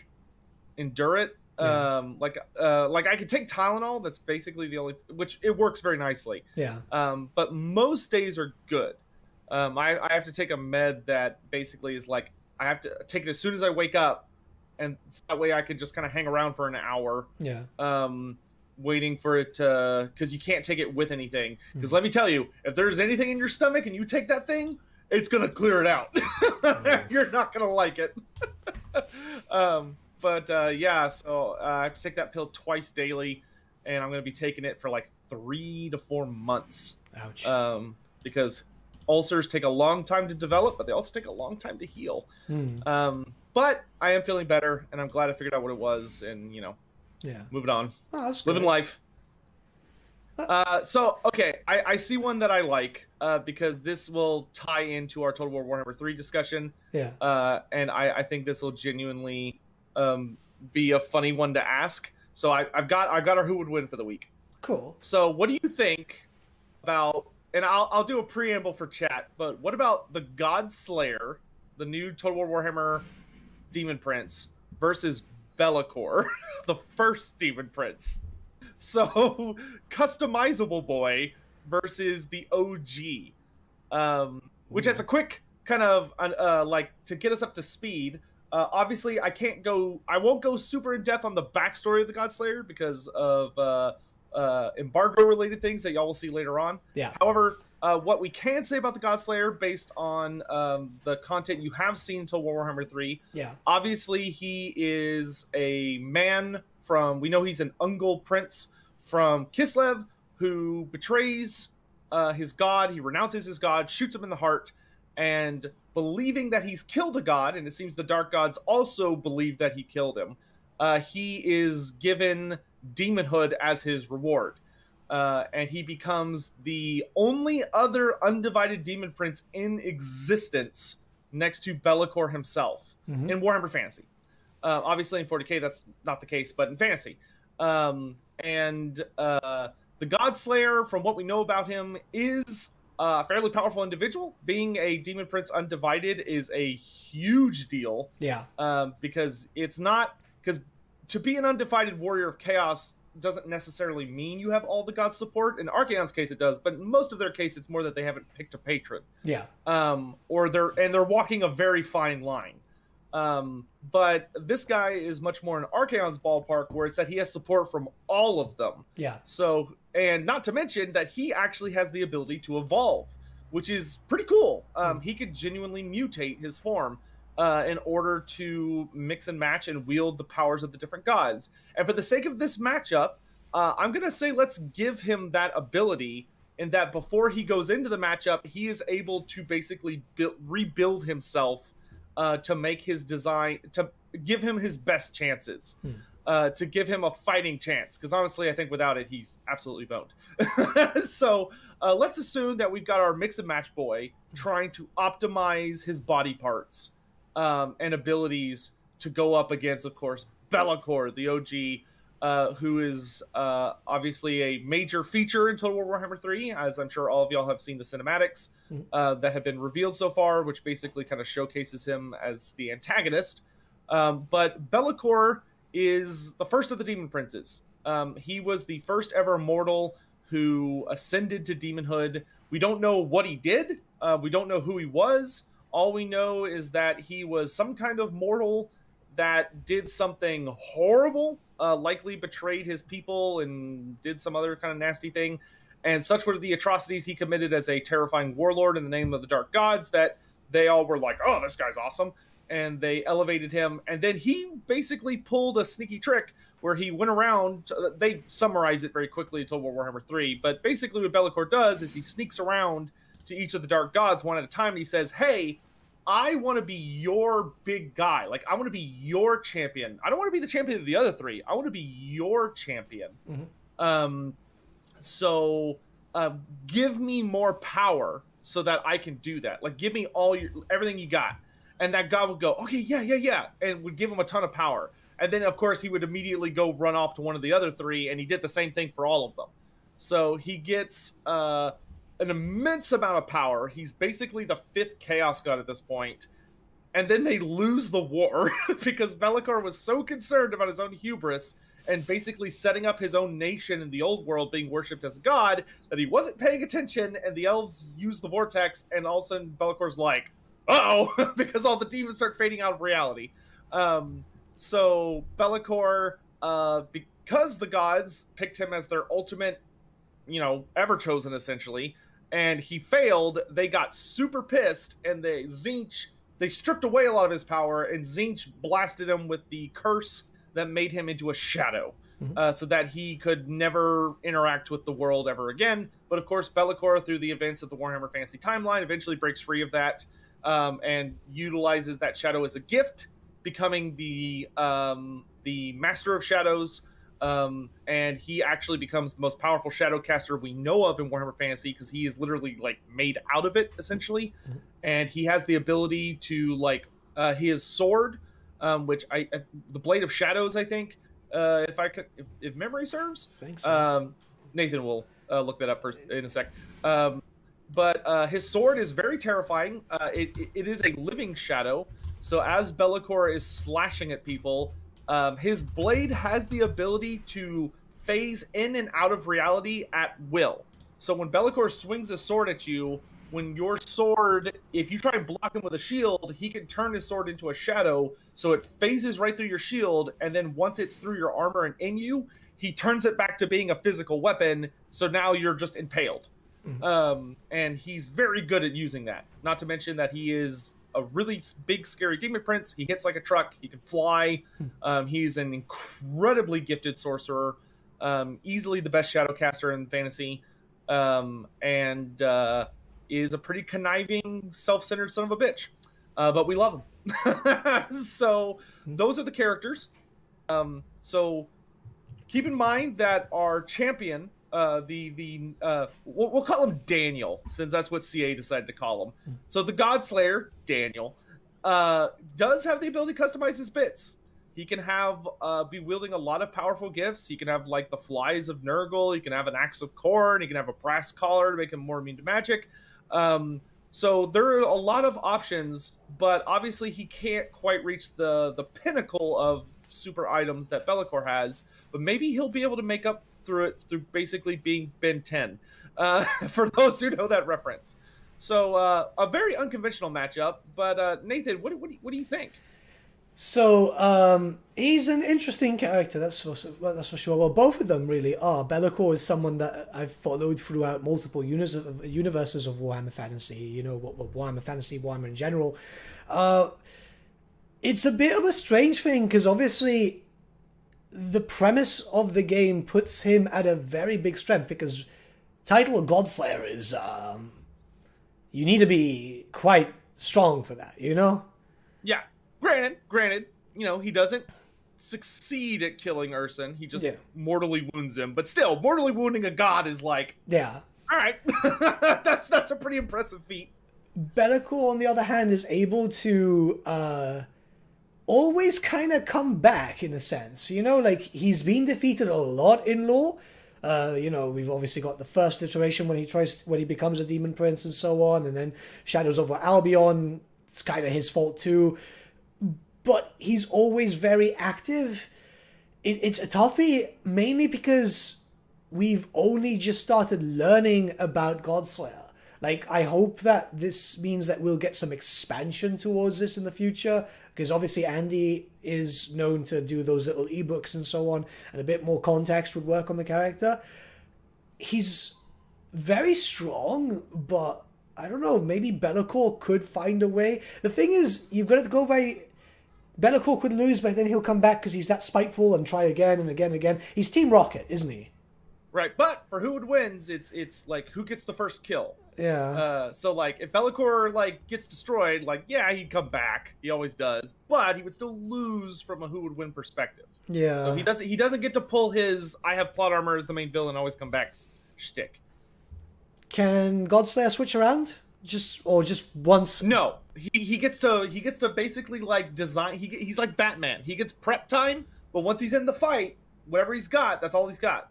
endure it. Yeah. I could take Tylenol. That's basically the only, which it works very nicely. Yeah. But most days are good. I have to take a med that basically is like I have to take it as soon as I wake up, and that way I can just kind of hang around for an hour. Yeah. Waiting for it to, because you can't take it with anything. Because let me tell you, if there's anything in your stomach and you take that thing, it's gonna clear it out. You're not gonna like it. So I have to take that pill twice daily, and I'm gonna be taking it for like 3 to 4 months. Ouch. Because ulcers take a long time to develop, but they also take a long time to heal. But I am feeling better, and I'm glad I figured out what it was, and moving on. Oh, that's living good. life. I see one that I like because this will tie into our Total War Warhammer 3 discussion. Yeah. And I think this will genuinely be a funny one to ask. So I've got our who would win for the week. Cool. So what do you think about? And I'll do a preamble for chat. But what about the God Slayer, the new Total War Warhammer Demon Prince, versus Be'lakor, the first Demon Prince? So, customizable boy versus the OG, which has a quick kind of to get us up to speed. Obviously, I won't go super in depth on the backstory of the Godslayer because of embargo related things that y'all will see later on. Yeah. However, what we can say about the Godslayer based on the content you have seen until Warhammer 3. Yeah. Obviously, he is a man we know he's an Ungol prince from Kislev who betrays his god. He renounces his god, shoots him in the heart, and believing that he's killed a god, and it seems the Dark Gods also believe that he killed him, he is given demonhood as his reward. And he becomes the only other undivided demon prince in existence next to Be'lakor himself in Warhammer Fantasy. Obviously in 40k that's not the case, but in Fantasy. The Godslayer, from what we know about him, is a fairly powerful individual. Being a demon prince undivided is a huge deal. Yeah. Because to be an undivided warrior of chaos doesn't necessarily mean you have all the gods' support. In Archaon's case, it does, but in most of their case, it's more that they haven't picked a patron. Yeah. Or they're walking a very fine line. But this guy is much more in Archaon's ballpark, where it's that he has support from all of them. Yeah. So, and not to mention that he actually has the ability to evolve, which is pretty cool. He could genuinely mutate his form. in order to mix and match and wield the powers of the different gods. And for the sake of this matchup, I'm going to say let's give him that ability, in that before he goes into the matchup, he is able to basically rebuild himself to make his design, to give him his best chances, to give him a fighting chance. Because honestly, I think without it, he's absolutely boned. So let's assume that we've got our mix and match boy trying to optimize his body parts and abilities to go up against, of course, Be'lakor, the OG, who is obviously a major feature in Total War Warhammer 3, as I'm sure all of y'all have seen the cinematics that have been revealed so far, which basically kind of showcases him as the antagonist. But Be'lakor is the first of the Demon Princes. He was the first ever mortal who ascended to demonhood. We don't know what he did. We don't know who he was. All we know is that he was some kind of mortal that did something horrible, likely betrayed his people and did some other kind of nasty thing. And such were the atrocities he committed as a terrifying warlord in the name of the dark gods that they all were like, oh, this guy's awesome. And they elevated him. And then he basically pulled a sneaky trick where he went around. They summarize it very quickly in Total War Warhammer 3. But basically what Be'lakor does is he sneaks around to each of the dark gods one at a time. And he says, hey, I want to be your big guy. Like, I want to be your champion. I don't want to be the champion of the other three. I want to be your champion. So give me more power so that I can do that. Like, give me everything you got. And that god would go, okay, yeah, and would give him a ton of power. And then, of course, he would immediately go run off to one of the other three, and he did the same thing for all of them. So he gets an immense amount of power. He's basically the 5th Chaos God at this point. And then they lose the war because Be'lakor was so concerned about his own hubris and basically setting up his own nation in the old world being worshipped as a god that he wasn't paying attention, and the elves used the vortex, and all of a sudden Bellacor's like, uh-oh, because all the demons start fading out of reality. So Be'lakor, because the gods picked him as their ultimate, ever chosen essentially, and he failed, they got super pissed, and they stripped away a lot of his power, and Tzeentch blasted him with the curse that made him into a shadow, so that he could never interact with the world ever again. But of course, Be'lakor, through the events of the Warhammer Fantasy timeline, eventually breaks free of that, and utilizes that shadow as a gift, becoming the Master of Shadows. And he actually becomes the most powerful shadow caster we know of in Warhammer Fantasy, because he is literally like made out of it essentially. And he has the ability to his sword, which the Blade of Shadows, I think, if memory serves. I think so. Nathan will look that up first in a sec. But his sword is very terrifying. It is a living shadow. So as Be'lakor is slashing at people, his blade has the ability to phase in and out of reality at will. So when Be'lakor swings a sword at you, when your sword, if you try and block him with a shield, he can turn his sword into a shadow, so it phases right through your shield, and then once it's through your armor and in you, he turns it back to being a physical weapon, so now you're just impaled. And he's very good at using that. Not to mention that he is a really big, scary demon prince. He hits like a truck. He can fly. He's an incredibly gifted sorcerer. Easily the best shadow caster in fantasy. And is a pretty conniving, self-centered son of a bitch. But we love him. So those are the characters. So keep in mind that our champion, we'll call him Daniel, since that's what CA decided to call him. So the Godslayer, Daniel, does have the ability to customize his bits. He can be wielding a lot of powerful gifts. He can have like the flies of Nurgle. He can have an axe of Khorne. He can have a brass collar to make him more immune to magic. So there are a lot of options, but obviously he can't quite reach the pinnacle of super items that Be'lakor has. But maybe he'll be able to make up through basically being Ben 10, for those who know that reference. So a very unconventional matchup. But Nathan, what do you think? So he's an interesting character, that's for sure. Well, both of them really are. Be'lakor is someone that I've followed throughout multiple universes of Warhammer Fantasy. Warhammer Fantasy, Warhammer in general. It's a bit of a strange thing because obviously the premise of the game puts him at a very big strength because title of Godslayer is you need to be quite strong for that, you know? Yeah. Granted, you know, he doesn't succeed at killing Urson. He just mortally wounds him. But still, mortally wounding a god is like, yeah. All right. that's a pretty impressive feat. Bellicor, on the other hand, is able to always kind of come back in a sense. You know, like he's been defeated a lot in lore. You know, we've obviously got the first iteration when he becomes a demon prince and so on, and then Shadows over Albion. It's kind of his fault too, but he's always very active. It's a toughie mainly because we've only just started learning about Godslayer. Like, I hope that this means that we'll get some expansion towards this in the future, because obviously Andy is known to do those little ebooks and so on, and a bit more context would work on the character. He's very strong, but I don't know, maybe Bellicor could find a way. The thing is, you've got to go by... Bellicor could lose, but then he'll come back because he's that spiteful and try again and again and again. He's Team Rocket, isn't he? Right, but for who wins, it's like who gets the first kill. Yeah. So like if Bellicor like gets destroyed, like yeah, he'd come back. He always does, but he would still lose from a who would win perspective. Yeah. So he doesn't get to pull his I have plot armor as the main villain always come back shtick. Can Godslayer switch around? Just once? No. He gets to basically like design he's like Batman. He gets prep time, but once he's in the fight, whatever he's got, that's all he's got.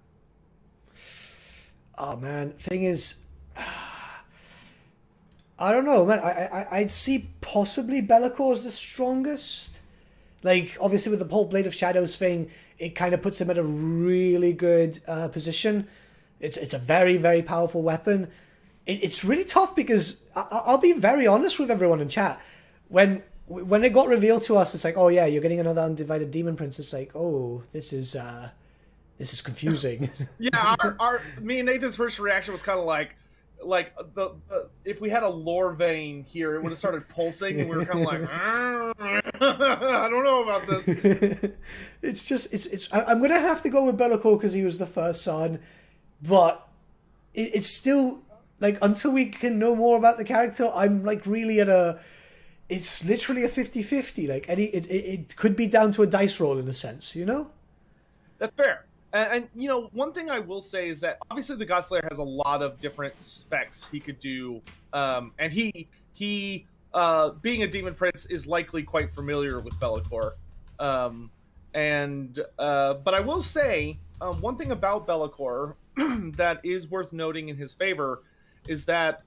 Oh man, thing is, I don't know, man. I'd see possibly Bellicor as the strongest. Like, obviously with the whole Blade of Shadows thing, it kind of puts him at a really good position. It's a very, very powerful weapon. It's really tough because I'll be very honest with everyone in chat. When it got revealed to us, it's like, oh yeah, you're getting another Undivided Demon Prince. It's like, oh, this is confusing. Yeah, our me and Nathan's first reaction was kind of like the if we had a lore vein here, it would have started pulsing, and we were kind of like, I don't know about this. it's I'm gonna have to go with Bellicor because he was the first son, but it's still like until we can know more about the character, I'm like really at a. It's literally a 50-50. Like it could be down to a dice roll in a sense, you know. That's fair. And you know, one thing I will say is that obviously the Godslayer has a lot of different specs he could do, and he being a demon prince is likely quite familiar with Bellicor, but I will say one thing about Bellicor that is worth noting in his favor is that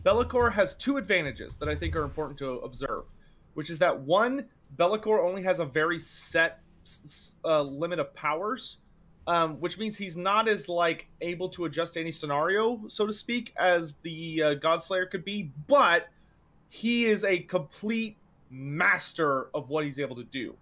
Bellicor has two advantages that I think are important to observe, which is that one, Bellicor only has a very set limit of powers. Which means he's not as like able to adjust to any scenario, so to speak, as the Godslayer could be, but he is a complete master of what he's able to do.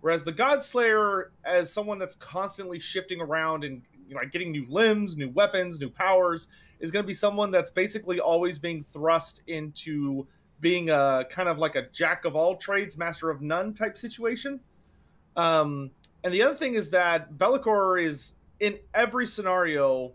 Whereas the Godslayer, as someone that's constantly shifting around and like getting new limbs, new weapons, new powers, is going to be someone that's basically always being thrust into being a kind of like a jack of all trades, master of none type situation. And the other thing is that Bellicor is, in every scenario,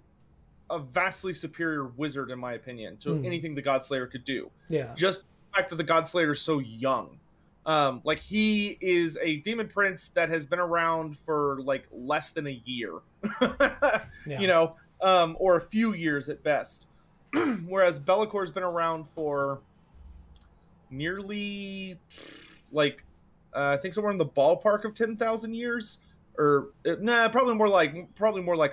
a vastly superior wizard, in my opinion, to anything the Godslayer could do. Yeah. Just the fact that the Godslayer is so young. Like, he is a demon prince that has been around for, like, less than a year. You know, or a few years at best. Whereas Bellicor's been around for nearly, like... I think somewhere in the ballpark of 10,000 years, or probably more like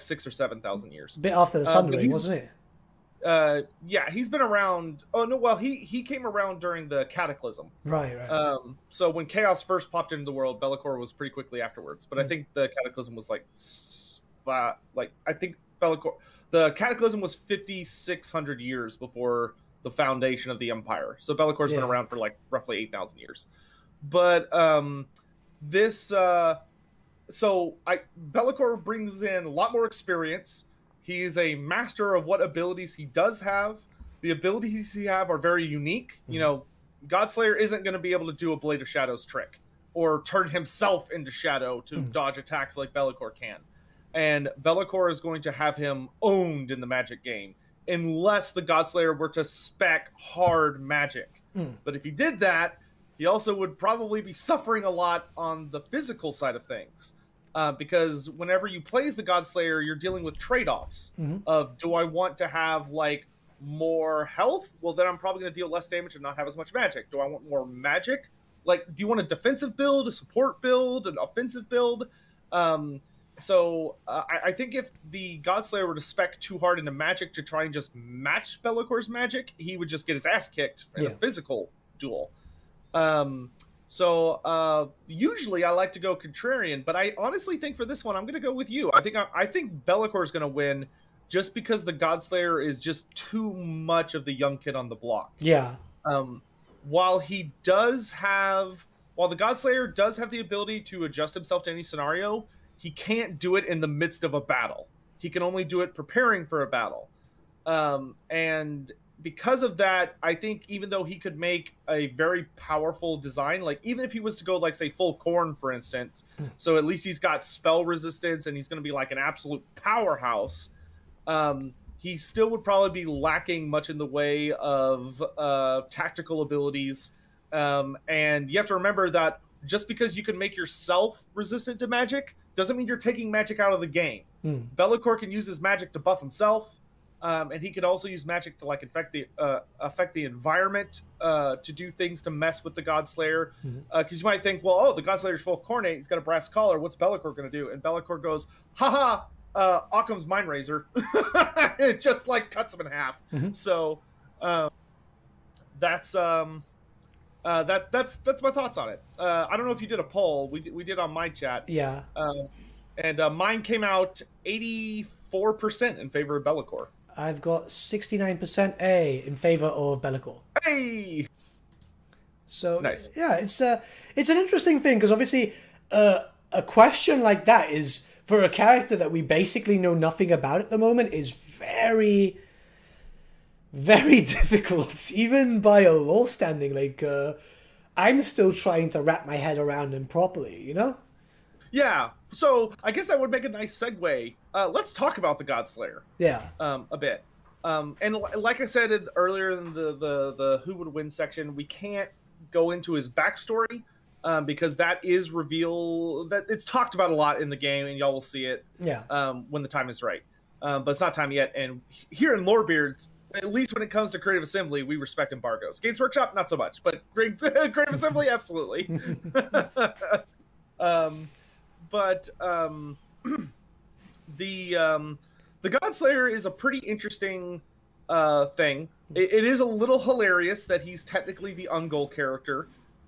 6,000 or 7,000 years. A bit after the Sun Ring, wasn't it? Yeah, he's been around. Oh no, well he came around during the Cataclysm. Right. So when Chaos first popped into the world, Bellicor was pretty quickly afterwards. But I think the Cataclysm was the Cataclysm was 5,600 years before the foundation of the Empire. So Bellicor's been around for like roughly 8,000 years. But Bellicor brings in a lot more experience. He is a master of what abilities he does have. The abilities he have are very unique. You know, Godslayer isn't going to be able to do a Blade of Shadows trick or turn himself into Shadow to dodge attacks like Be'lakor can. And Be'lakor is going to have him owned in the Magic game unless the Godslayer were to spec hard Magic. But if he did that, he also would probably be suffering a lot on the physical side of things. Because whenever you play as the Godslayer, you're dealing with trade-offs of, do I want to have, like, more health? Well, then I'm probably going to deal less damage and not have as much magic. Do I want more magic? Like, do you want a defensive build, a support build, an offensive build? So I think if the Godslayer were to spec too hard into magic to try and just match Be'lakor's magic, he would just get his ass kicked in a physical duel. Usually I like to go contrarian, but I honestly think for this one I'm going to go with you. I think Be'lakor is going to win just because the Godslayer is just too much of the young kid on the block. Yeah. While the Godslayer does have the ability to adjust himself to any scenario, he can't do it in the midst of a battle. He can only do it preparing for a battle. And because of that, I think even though he could make a very powerful design, like even if he was to go like, say, full Khorne, for instance, so at least he's got spell resistance and he's going to be like an absolute powerhouse, he still would probably be lacking much in the way of tactical abilities. And you have to remember that just because you can make yourself resistant to magic doesn't mean you're taking magic out of the game. Be'lakor can use his magic to buff himself. And he could also use magic to like affect the environment, to do things to mess with the Godslayer. Because you might think, well, oh, the Godslayer's full cornate, he's got a brass collar. What's Be'lakor going to do? And Be'lakor goes, haha, Occam's Mind Razor. It just like cuts him in half. So that's my thoughts on it. I don't know if you did a poll. We did on my chat. Yeah. And mine came out 84% in favor of Be'lakor. I've got 69% A in favor of Be'lakor. Hey. So nice. Yeah, it's an interesting thing because obviously a question like that is for a character that we basically know nothing about at the moment is very, very difficult, even by a lore standing. Like I'm still trying to wrap my head around him properly, you know? Yeah. So I guess that would make a nice segue. Let's talk about the Godslayer. Yeah. A bit. And like I said earlier in the who would win section, we can't go into his backstory because that is that it's talked about a lot in the game, and y'all will see it. Yeah. When the time is right. But it's not time yet. And here in Lorebeards, at least when it comes to Creative Assembly, we respect embargoes. Games Workshop, not so much, but Creative Assembly, absolutely. But the Godslayer is a pretty interesting thing. It is a little hilarious that he's technically the Ungol character.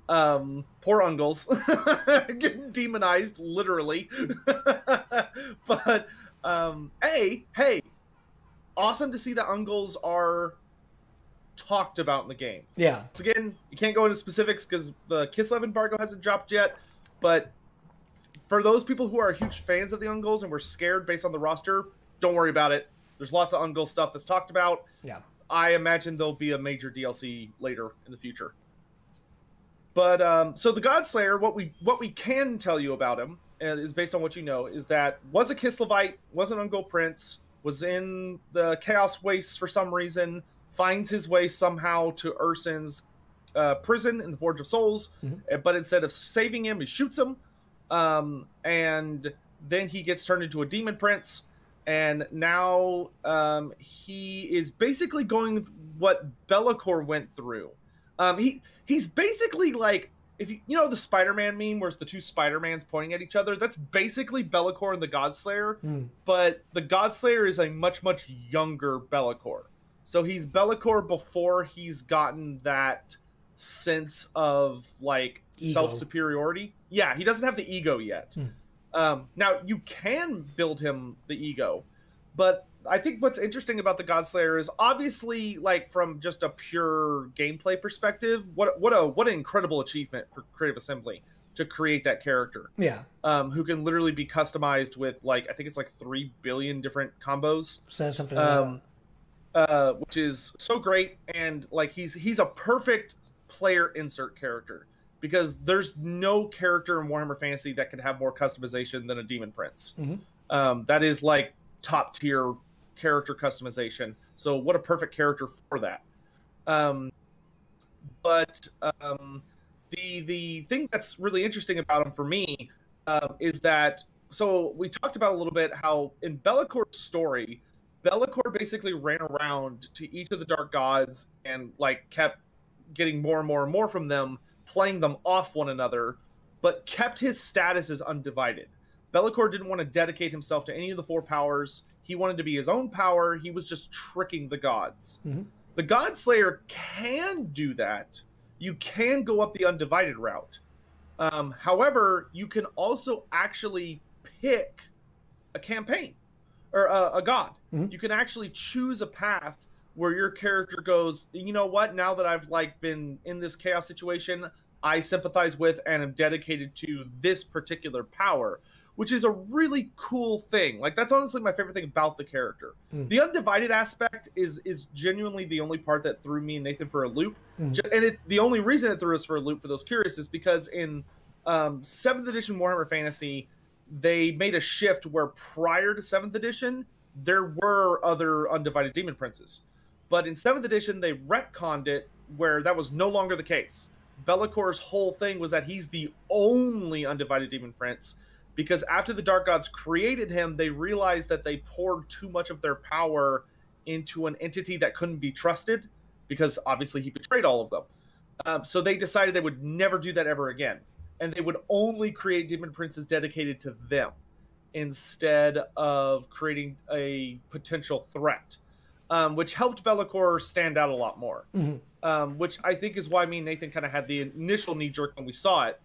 Poor Ungles getting demonized, literally. But hey, awesome to see that Ungles are talked about in the game. Yeah. Once again, you can't go into specifics because the Kislev embargo hasn't dropped yet, but for those people who are huge fans of the Ungles and were scared based on the roster, don't worry about it. There's lots of Ungol stuff that's talked about. Yeah. I imagine there'll be a major DLC later in the future. But so the Godslayer, what we can tell you about him is based on what you know, is that was a Kislevite, was an Ungol prince, was in the Chaos Wastes for some reason, finds his way somehow to Ursen's prison in the Forge of Souls, but instead of saving him, he shoots him. And then he gets turned into a demon prince, and now he is basically going what Be'lakor went through. He's basically like, if you know the Spider-Man meme where it's the two Spider-Mans pointing at each other, that's basically Be'lakor and the Godslayer, but the Godslayer is a much, much younger Be'lakor. So he's Be'lakor before he's gotten that sense of like self-superiority. Yeah, he doesn't have the ego yet. Now you can build him the ego, but I think what's interesting about the Godslayer is obviously, like, from just a pure gameplay perspective, what an incredible achievement for Creative Assembly to create that character. Yeah. Who can literally be customized with, like, I think it's like 3 billion different combos. So something like that. Which is so great, and like he's a perfect player insert character, because there's no character in Warhammer Fantasy that can have more customization than a Demon Prince. That is like top tier character customization. So what a perfect character for that. But the thing that's really interesting about him for me is that, so we talked about a little bit how in Be'lakor's story, Be'lakor basically ran around to each of the dark gods and like kept getting more and more and more from them, playing them off one another, but kept his status as undivided. Be'lakor didn't want to dedicate himself to any of the four powers. He wanted to be his own power. He was just tricking the gods. The Godslayer can do that. You can go up the undivided route. However, you can also actually pick a campaign or a god. You can actually choose a path where your character goes, you know what, now that I've like been in this chaos situation, I sympathize with and am dedicated to this particular power, which is a really cool thing. Like, that's honestly my favorite thing about the character. The undivided aspect is genuinely the only part that threw me and Nathan for a loop. And the only reason it threw us for a loop, for those curious, is because in 7th edition Warhammer Fantasy, they made a shift where prior to 7th edition, there were other undivided demon princes. But in 7th edition, they retconned it where that was no longer the case. Be'lakor's whole thing was that he's the only undivided demon prince, because after the Dark Gods created him, they realized that they poured too much of their power into an entity that couldn't be trusted, because obviously he betrayed all of them. So they decided they would never do that ever again. And they would only create demon princes dedicated to them, instead of creating a potential threat, which helped Be'lakor stand out a lot more. Which I think is why me and Nathan kind of had the initial knee-jerk when we saw it.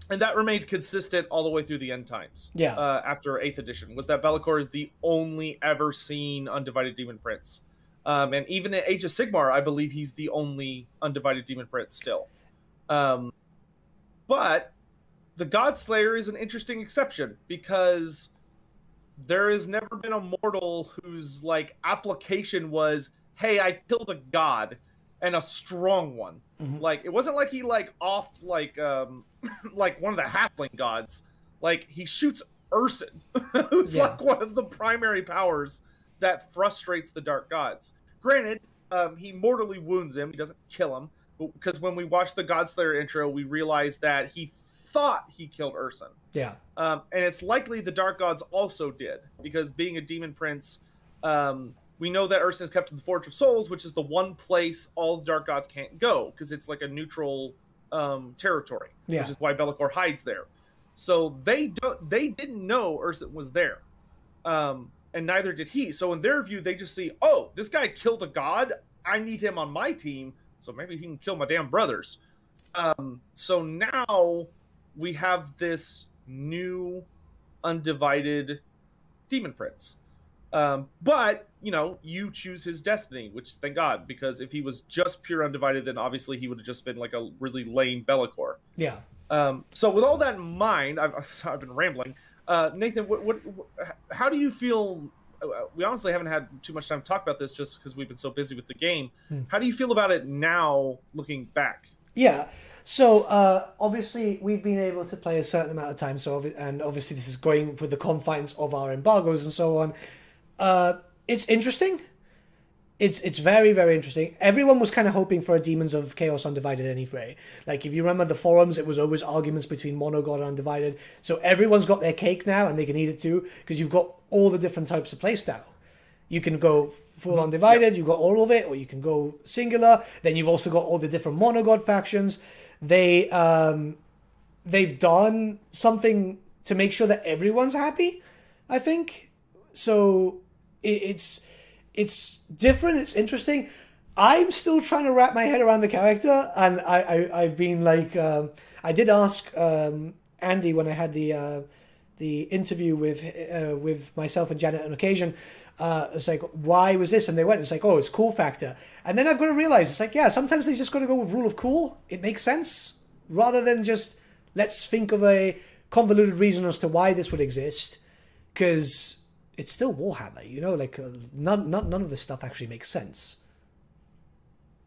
And that remained consistent all the way through the end times. After 8th edition, was that Be'lakor is the only ever seen undivided demon prince. And even in Age of Sigmar, I believe he's the only undivided demon prince still. But the Godslayer is an interesting exception, because there has never been a mortal whose like application was, hey, I killed a god, and a strong one. Like, it wasn't like he like offed like like one of the halfling gods. Like, he shoots Urson, who's like one of the primary powers that frustrates the dark gods. Granted, he mortally wounds him. He doesn't kill him, because when we watched the Godslayer intro, we realized that he thought he killed Urson. And it's likely the dark gods also did, because being a demon prince, we know that Urson is kept in the Forge of Souls, which is the one place all the dark gods can't go, because it's like a neutral territory, which is why Be'lakor hides there. So they didn't know Urson was there, and neither did he. So in their view, they just see, oh, this guy killed a god, I need him on my team, so maybe he can kill my damn brothers. So now we have this new undivided demon prince. But, you know, you choose his destiny, which thank God, because if he was just pure undivided, then obviously he would have just been like a really lame Be'lakor. So with all that in mind, I've been rambling. Nathan, how do you feel? We honestly haven't had too much time to talk about this, just because we've been so busy with the game. How do you feel about it now, looking back? So obviously we've been able to play a certain amount of time, and obviously this is going with the confines of our embargoes and so on. It's interesting. It's very, very interesting. Everyone was kind of hoping for a Demons of Chaos Undivided anyway. Like, if you remember the forums, it was always arguments between Monogod and Undivided. So everyone's got their cake now, and they can eat it too, because you've got all the different types of playstyle. You can go full undivided, you've got all of it, or you can go singular. Then you've also got all the different Monogod factions. They've done something to make sure that everyone's happy, I think. So it's different, it's interesting. I'm still trying to wrap my head around the character, and I've been like, I did ask Andy when I had the interview with myself and Janet on occasion. It's like, why was this? And they went, it's like, oh, it's cool factor. And then I've got to realize, it's like, yeah, sometimes they just got to go with rule of cool. It makes sense, rather than just let's think of a convoluted reason as to why this would exist, because it's still Warhammer, you know, like none of this stuff actually makes sense.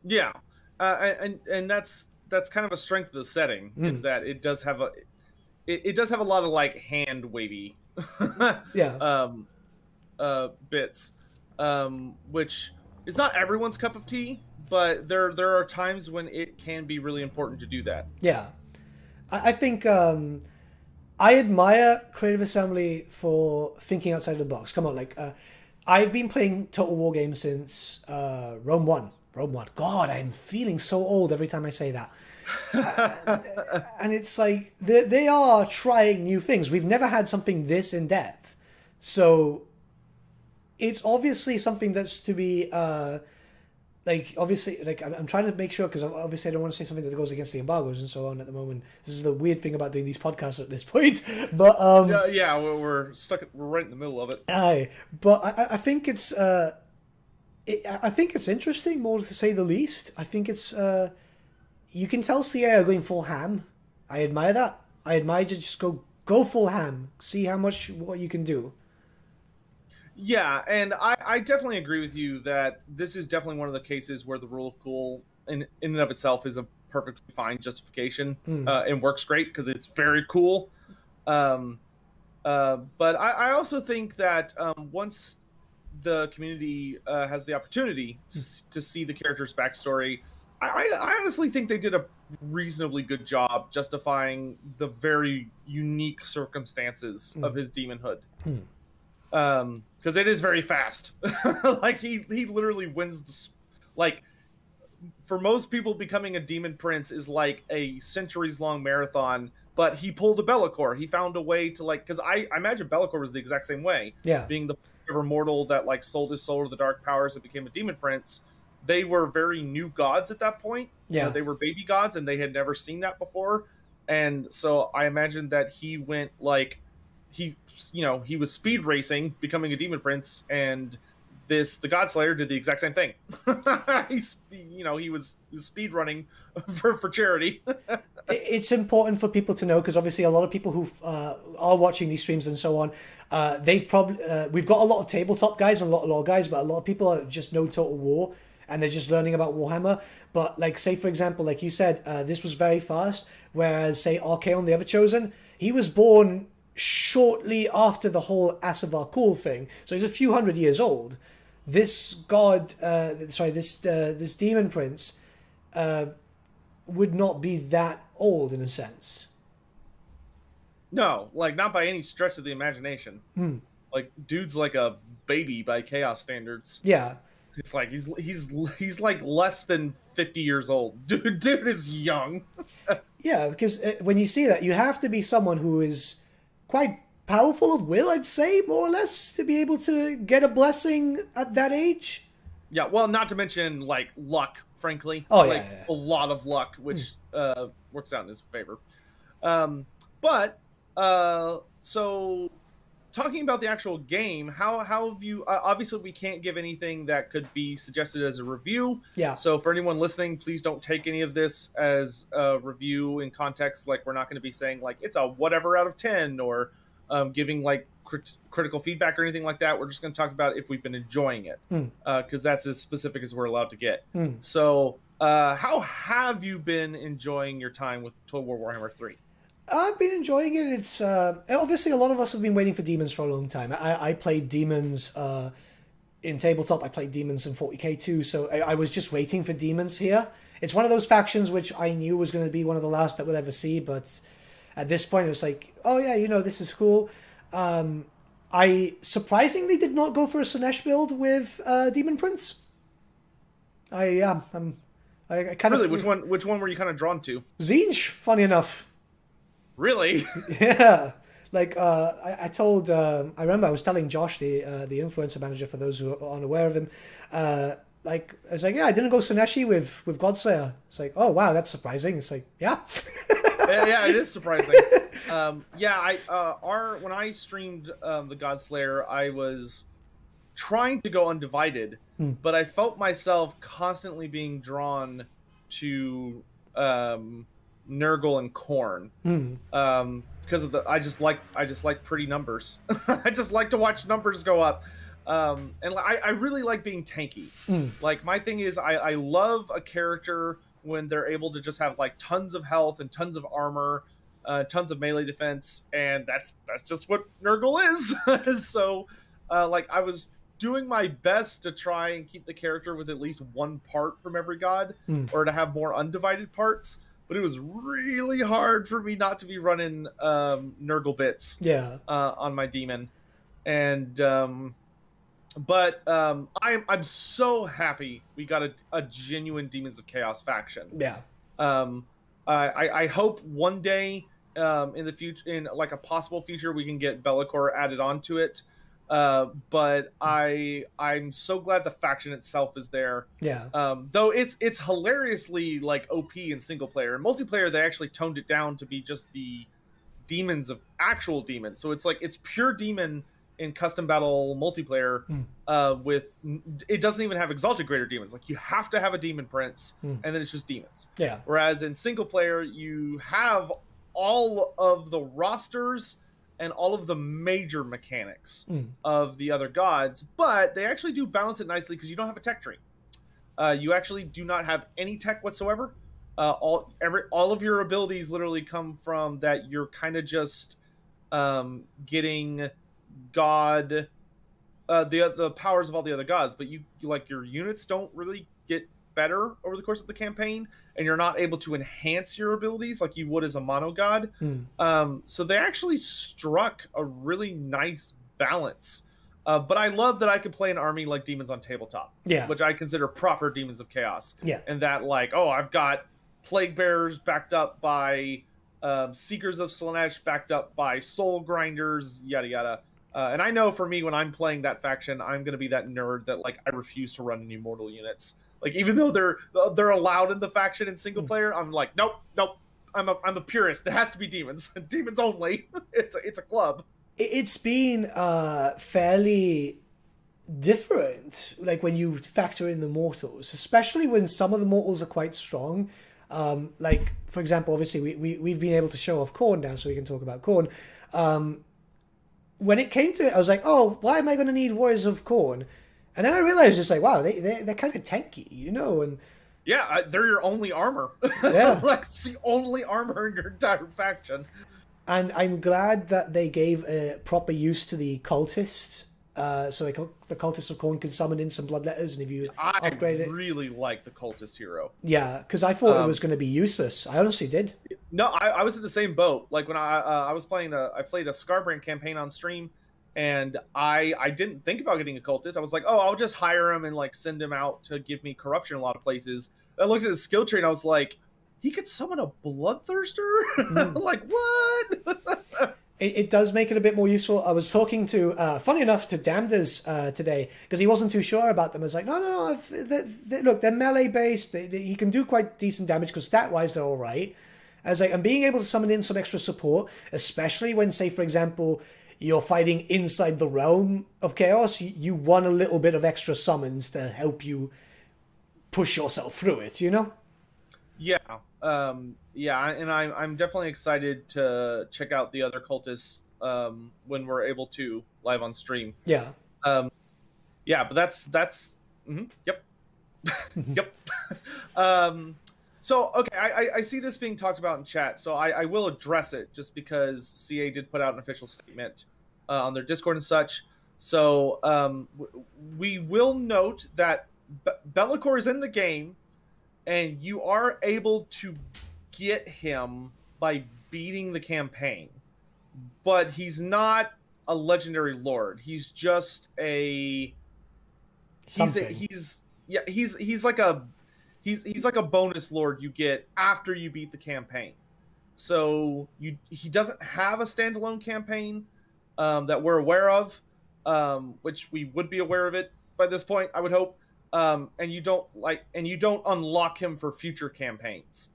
Yeah. and that's kind of a strength of the setting, is that it does have a lot of like hand wavy Yeah. bits, which is not everyone's cup of tea, but there are times when it can be really important to do that. Yeah. I think I admire Creative Assembly for thinking outside of the box. Come on, like I've been playing Total War games since Rome 1. Rome 1. God, I'm feeling so old every time I say that. And it's like they are trying new things. We've never had something this in depth. So it's obviously something that's to be obviously, I'm trying to make sure, because obviously I don't want to say something that goes against the embargoes and so on at the moment. This is the weird thing about doing these podcasts at this point. But yeah, we're right in the middle of it. Aye, but I think it's I think it's interesting, more to say the least. I think it's you can tell CA are going full ham. I admire that. I admire you just go full ham. See what you can do. Yeah, and I definitely agree with you that this is definitely one of the cases where the rule of cool in and of itself is a perfectly fine justification and works great because it's very cool. But I also think that once the community has the opportunity to see the character's backstory, I honestly think they did a reasonably good job justifying the very unique circumstances of his demonhood. Because it is very fast. Like he literally wins for most people, becoming a demon prince is like a centuries long marathon, but he pulled a Be'lakor. He found a way to because I imagine Be'lakor was the exact same way. Yeah. Being the ever mortal that sold his soul to the dark powers and became a demon prince. They were very new gods at that point. Yeah. They were baby gods and they had never seen that before. And so I imagine that he went he was speed racing, becoming a demon prince, and the Godslayer did the exact same thing. He was speed running for charity. It's important for people to know, because obviously a lot of people who are watching these streams and so on, they've probably we've got a lot of tabletop guys and a lot of lore guys, but a lot of people just know Total War and they're just learning about Warhammer. But say for example, like you said, this was very fast, whereas say Archaon, the Everchosen, he was born shortly after the whole Asavar Kul thing, so he's a few hundred years old. This this demon prince would not be that old in a sense. No, not by any stretch of the imagination. Dude's like a baby by chaos standards. Yeah, it's like he's like less than 50 years old. Dude is young. Yeah, because when you see that, you have to be someone who is quite powerful of will, I'd say, more or less, to be able to get a blessing at that age. Yeah, well, not to mention luck, frankly. Oh yeah. A lot of luck, which works out in his favor. So talking about the actual game, how have you? Obviously, we can't give anything that could be suggested as a review. Yeah. So for anyone listening, please don't take any of this as a review in context. We're not going to be saying it's a whatever out of 10 or giving critical feedback or anything like that. We're just going to talk about if we've been enjoying it, because that's as specific as we're allowed to get. So how have you been enjoying your time with Total War Warhammer 3? I've been enjoying it. It's obviously a lot of us have been waiting for demons for a long time. I played demons in tabletop. I played demons in 40k too, so I was just waiting for demons here. It's one of those factions which I knew was going to be one of the last that we'll ever see, but at this point it was like, oh yeah, this is cool. I surprisingly did not go for a Sinesh build with Demon Prince. I kind really? of Which one were you kind of drawn to? Zinj, funny enough. Really? Yeah. I told, I remember I was telling Josh, the influencer manager, for those who are unaware of him, I was like, yeah, I didn't go Sineshi with Godslayer. It's like, oh wow, that's surprising. It's like, yeah. yeah, it is surprising. When I streamed the Godslayer, I was trying to go undivided, but I felt myself constantly being drawn to Nurgle and Khorne, because of I just like pretty numbers. I just like to watch numbers go up. And I really like being tanky. Like my thing is I love a character when they're able to just have like tons of health and tons of armor, tons of melee defense, and that's just what Nurgle is. So like I was doing my best to try and keep the character with at least one part from every god, or to have more undivided parts. But it was really hard for me not to be running Nurgle bits on my demon. And but I'm so happy we got a genuine Demons of Chaos faction. Yeah. I hope one day in the future, in like a possible future, we can get Be'lakor added onto it. But I'm so glad the faction itself is there. Yeah. Though it's hilariously like OP in single player. In multiplayer, they actually toned it down to be just the demons of actual demons. So it's like it's pure demon in custom battle multiplayer. With it doesn't even have exalted greater demons. Like you have to have a demon prince, and then it's just demons. Yeah. Whereas in single player, you have all of the rosters and all of the major mechanics of the other gods, but they actually do balance it nicely because you don't have a tech tree. You actually do not have any tech whatsoever. All of your abilities literally come from that you're kind of just getting god the powers of all the other gods, but you like your units don't really get better over the course of the campaign, and you're not able to enhance your abilities like you would as a mono god. So they actually struck a really nice balance. But I love that I could play an army like Demons on Tabletop, which I consider proper Demons of Chaos. And that like, oh, I've got Plague Bearers backed up by Seekers of Slaanesh, backed up by Soul Grinders, yada yada. And I know for me, when I'm playing that faction, I'm going to be that nerd that like I refuse to run any mortal units. Like even though they're allowed in the faction in single player, I'm like, nope. I'm a purist. It has to be demons, demons only. It's a club. It's been fairly different, like when you factor in the mortals, especially when some of the mortals are quite strong. Like for example, obviously we've been able to show off Khorne now, so we can talk about Khorne. When it came to it, I was like, oh, why am I going to need Warriors of Khorne? And then I realized it's like, wow, they're kind of tanky, you know? And yeah, they're your only armor. Yeah. Like, it's the only armor in your entire faction. And I'm glad that they gave a proper use to the cultists. So the cultists of Khorne can summon in some bloodletters, and if you upgrade it... I really like the cultist hero. Yeah, because I thought it was going to be useless. I honestly did. No, I was in the same boat. Like when I was playing I played a Scarbrand campaign on stream, and I didn't think about getting a cultist. I was like, oh, I'll just hire him and like send him out to give me corruption in a lot of places. I looked at his skill tree and I was like, he could summon a bloodthirster? Like what? It does make it a bit more useful. I was talking to, funny enough, to Damders today, because he wasn't too sure about them. I was like, no, look, they're melee based. He can do quite decent damage because stat wise they're all right. I was like, and being able to summon in some extra support, especially when, say, for example, you're fighting inside the realm of chaos, you want a little bit of extra summons to help you push yourself through it, you know? Yeah. Yeah, and I'm definitely excited to check out the other cultists when we're able to live on stream. Yeah. Yeah, but that's yep. Yep. So okay, I see this being talked about in chat, so I will address it just because CA did put out an official statement on their Discord and such. So we will note that Be'lakor is in the game, and you are able to get him by beating the campaign, but he's not a legendary lord. He's just he's like a bonus lord you get after you beat the campaign. So he doesn't have a standalone campaign that we're aware of, which we would be aware of it by this point, I would hope. And you don't unlock him for future campaigns.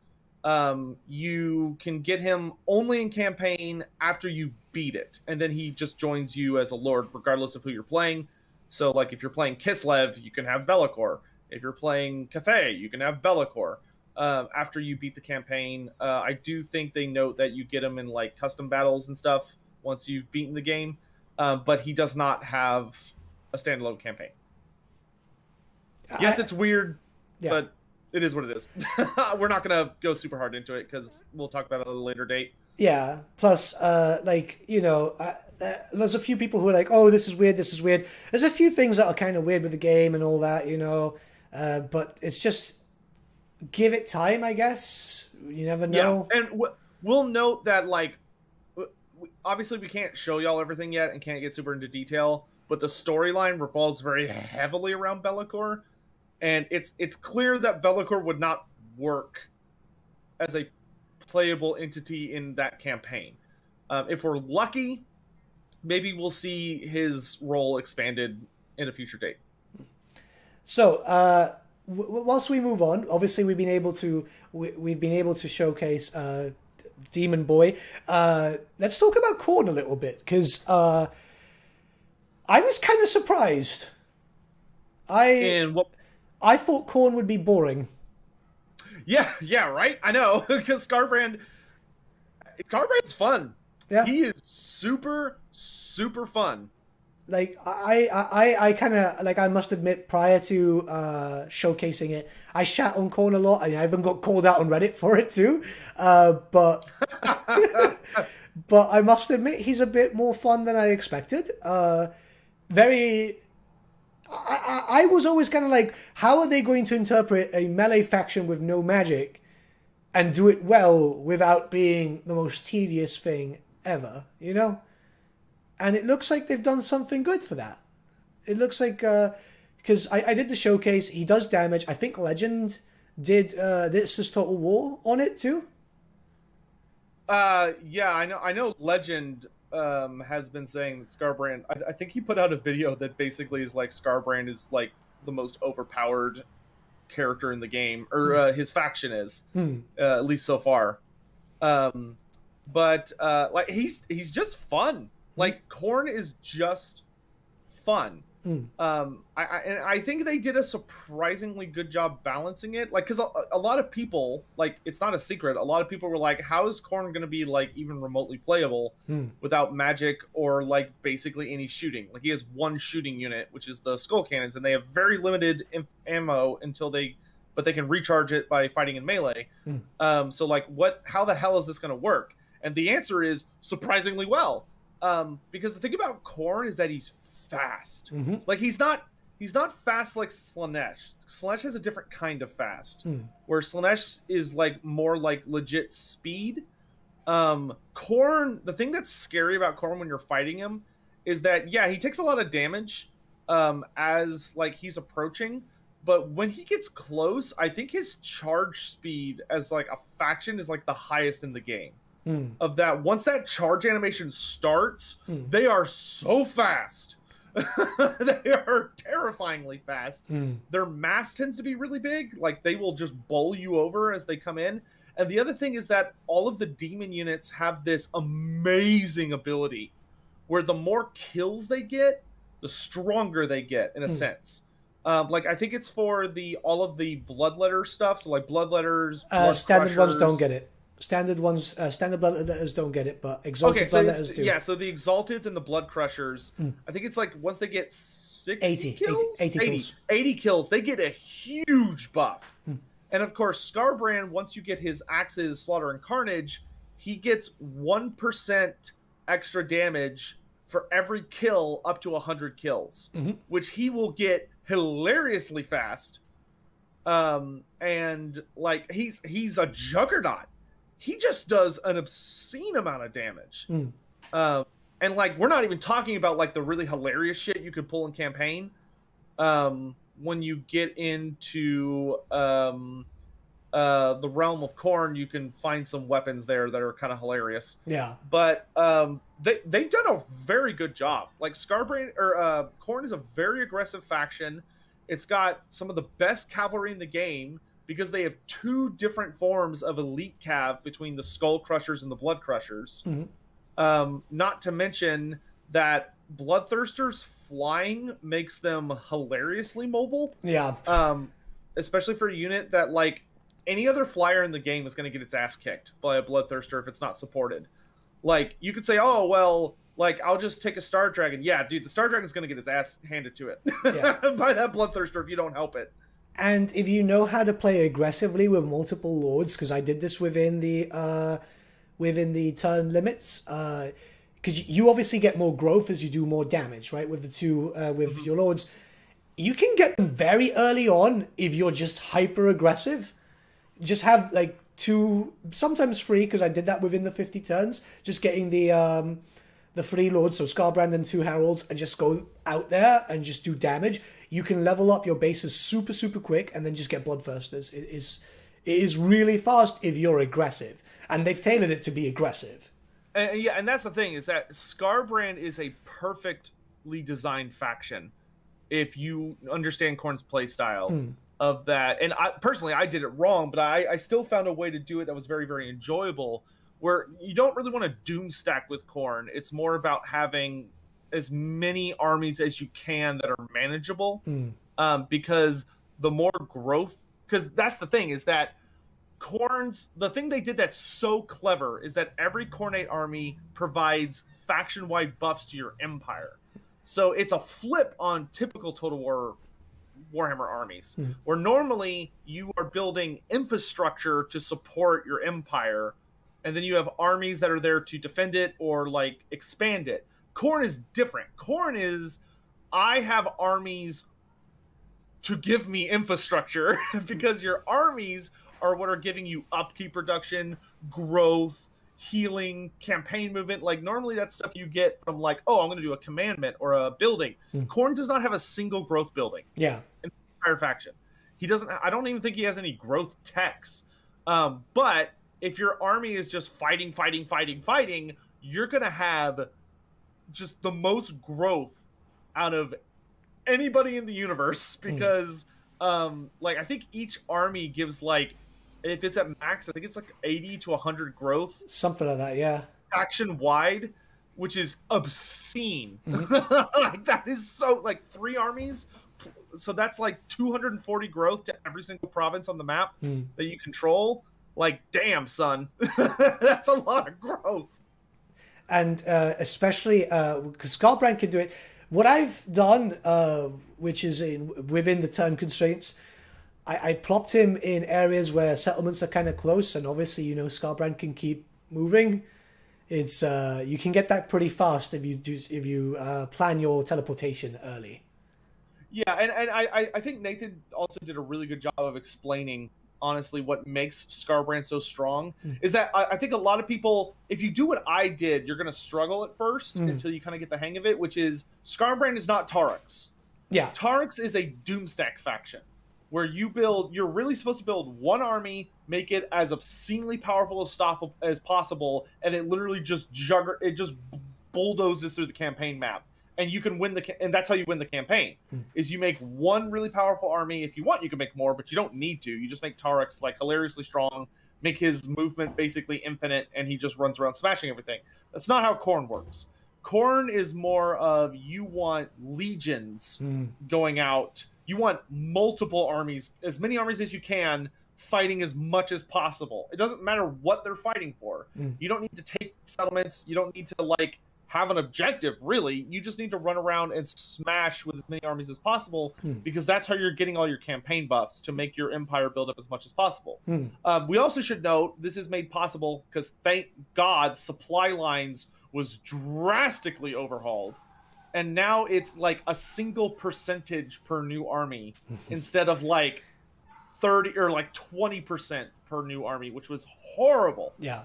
You can get him only in campaign after you beat it, and then he just joins you as a lord regardless of who you're playing. So like if you're playing Kislev, you can have Be'lakor. If you're playing Cathay, you can have Be'lakor after you beat the campaign. I do think they note that you get him in like custom battles and stuff once you've beaten the game, but he does not have a standalone campaign. Yes, it's weird, but it is what it is. We're not going to go super hard into it because we'll talk about it at a later date. Yeah. Plus, there's a few people who are like, oh, this is weird, this is weird. There's a few things that are kind of weird with the game and all that, but it's just give it time, I guess. You never know. Yeah, and we'll note that, like, obviously we can't show y'all everything yet and can't get super into detail, but the storyline revolves very heavily around Be'lakor, and it's clear that Be'lakor would not work as a playable entity in that campaign. If we're lucky, maybe we'll see his role expanded in a future date. So, whilst we move on, obviously we've been able to showcase Demon Boy. Let's talk about Khorne a little bit, because I was kind of surprised. I thought Khorne would be boring. Yeah, right? I know, because Skarbrand's fun. Yeah. He is super, super fun. Like, I kind of, like, I must admit, prior to showcasing it, I shat on Khorne a lot. I even got called out on Reddit for it too. But I must admit, he's a bit more fun than I expected. I was always kind of like, how are they going to interpret a melee faction with no magic and do it well without being the most tedious thing ever, And it looks like they've done something good for that. It looks like, because I did the showcase, he does damage. I think Legend did This Is Total War on it too. Yeah, I know Legend has been saying that Skarbrand, I think he put out a video that basically is like Skarbrand is like the most overpowered character in the game, or his faction is, at least so far. But like he's just fun. Like, Khorne is just fun. I think they did a surprisingly good job balancing it. Like, because a lot of people, like, it's not a secret, a lot of people were like, how is Khorne going to be, like, even remotely playable without magic or, like, basically any shooting? Like, he has one shooting unit, which is the skull cannons, and they have very limited ammo but they can recharge it by fighting in melee. So, like, how the hell is this going to work? And the answer is surprisingly well. Because the thing about Khorne is that he's fast. Like, he's not fast like Slaanesh. Slaanesh has a different kind of fast, where Slaanesh is like more like legit speed. Khorne, the thing that's scary about Khorne when you're fighting him is that, yeah, he takes a lot of damage as like he's approaching, but when he gets close, I think his charge speed as like a faction is like the highest in the game. Of that, once that charge animation starts, they are so fast. They are terrifyingly fast. Their mass tends to be really big. Like, they will just bowl you over as they come in. And the other thing is that all of the demon units have this amazing ability where the more kills they get, the stronger they get, in a sense. Like, I think it's for all of the bloodletter stuff. So, like, bloodletters, standard ones don't get it. Standard bloodletters don't get it, but exalted bloodletters do. Yeah, so the exalteds and the blood crushers, I think it's like once they get 80 kills, they get a huge buff. And of course, Skarbrand, once you get his axes, slaughter, and carnage, he gets 1% extra damage for every kill up to 100 kills, which he will get hilariously fast. And like he's a juggernaut. He just does an obscene amount of damage. And like, we're not even talking about like the really hilarious shit you can pull in campaign. When you get into the realm of Khorne, you can find some weapons there that are kind of hilarious. Yeah. But they've done a very good job. Like, Skarbrand or Khorne is a very aggressive faction. It's got some of the best cavalry in the game, because they have two different forms of elite cav between the Skull Crushers and the Blood Crushers. Not to mention that Bloodthirsters flying makes them hilariously mobile. Yeah. Especially for a unit that, like, any other flyer in the game is going to get its ass kicked by a Bloodthirster if it's not supported. Like, you could say, oh, well, Like, I'll just take a Star Dragon. Yeah, dude, the Star Dragon's going to get his ass handed to it Yeah. by that Bloodthirster if you don't help it. And if you know how to play aggressively with multiple lords, because I did this within the turn limits, because you obviously get more growth as you do more damage, right? With the two with your lords, you can get them very early on if you're just hyper aggressive. Just have like 2, sometimes 3, because I did that within the 50 turns. Just getting the 3 lords, so Scarbrand and 2 heralds, and just go out there and just do damage. You can level up your bases super, super quick and then just get Bloodthirsters. It is really fast if you're aggressive. And they've tailored it to be aggressive. And that's the thing, is that Scarbrand is a perfectly designed faction if you understand Khorne's playstyle of that. And I did it wrong, but I still found a way to do it that was very, very enjoyable, where you don't really want to doom stack with Khorne. It's more about having as many armies as you can that are manageable, because the more growth, because that's the thing, is that the thing they did that's so clever is that every Khornate army provides faction-wide buffs to your empire. So it's a flip on typical Total War Warhammer armies, where normally you are building infrastructure to support your empire, and then you have armies that are there to defend it or like expand it. Khorne is different. Khorne is, I have armies to give me infrastructure because your armies are what are giving you upkeep production, growth, healing, campaign movement. Like normally that's stuff you get from like, oh, I'm going to do a commandment or a building. Khorne does not have a single growth building. Yeah. In the entire faction. He doesn't, I don't even think he has any growth techs. But if your army is just fighting, you're going to have just the most growth out of anybody in the universe because like I think each army gives like, if it's at max, I think it's like 80 to 100 growth. Something like that, yeah. Faction wide, which is obscene. Like that is so, like 3 armies. So that's like 240 growth to every single province on the map that you control. Like, damn, son. That's a lot of growth. And especially because Scarbrand can do it. What I've done, which is within the turn constraints, I plopped him in areas where settlements are kind of close, and obviously, you know, Scarbrand can keep moving. It's you can get that pretty fast if you plan your teleportation early. Yeah, and I think Nathan also did a really good job of explaining, honestly, what makes Scarbrand so strong is that I think a lot of people, if you do what I did, you're going to struggle at first until you kind of get the hang of it, which is Scarbrand is not Taurix. Yeah. Taurix is a doomstack faction where you're really supposed to build one army, make it as obscenely powerful as possible, and it literally just bulldozes through the campaign map. And you can win and that's how you win the campaign. Is you make one really powerful army. If you want, you can make more, but you don't need to. You just make Taurix like hilariously strong, make his movement basically infinite, and he just runs around smashing everything. That's not how Khorne works. Khorne is more of, you want legions going out. You want multiple armies, as many armies as you can, fighting as much as possible. It doesn't matter what they're fighting for. You don't need to take settlements. You don't need to like have an objective, really. You just need to run around and smash with as many armies as possible, because that's how you're getting all your campaign buffs to make your empire build up as much as possible. We also should note this is made possible because, thank God, supply lines was drastically overhauled, and now it's like a single percentage per new army instead of like 30 or like 20% per new army, which was horrible. Yeah.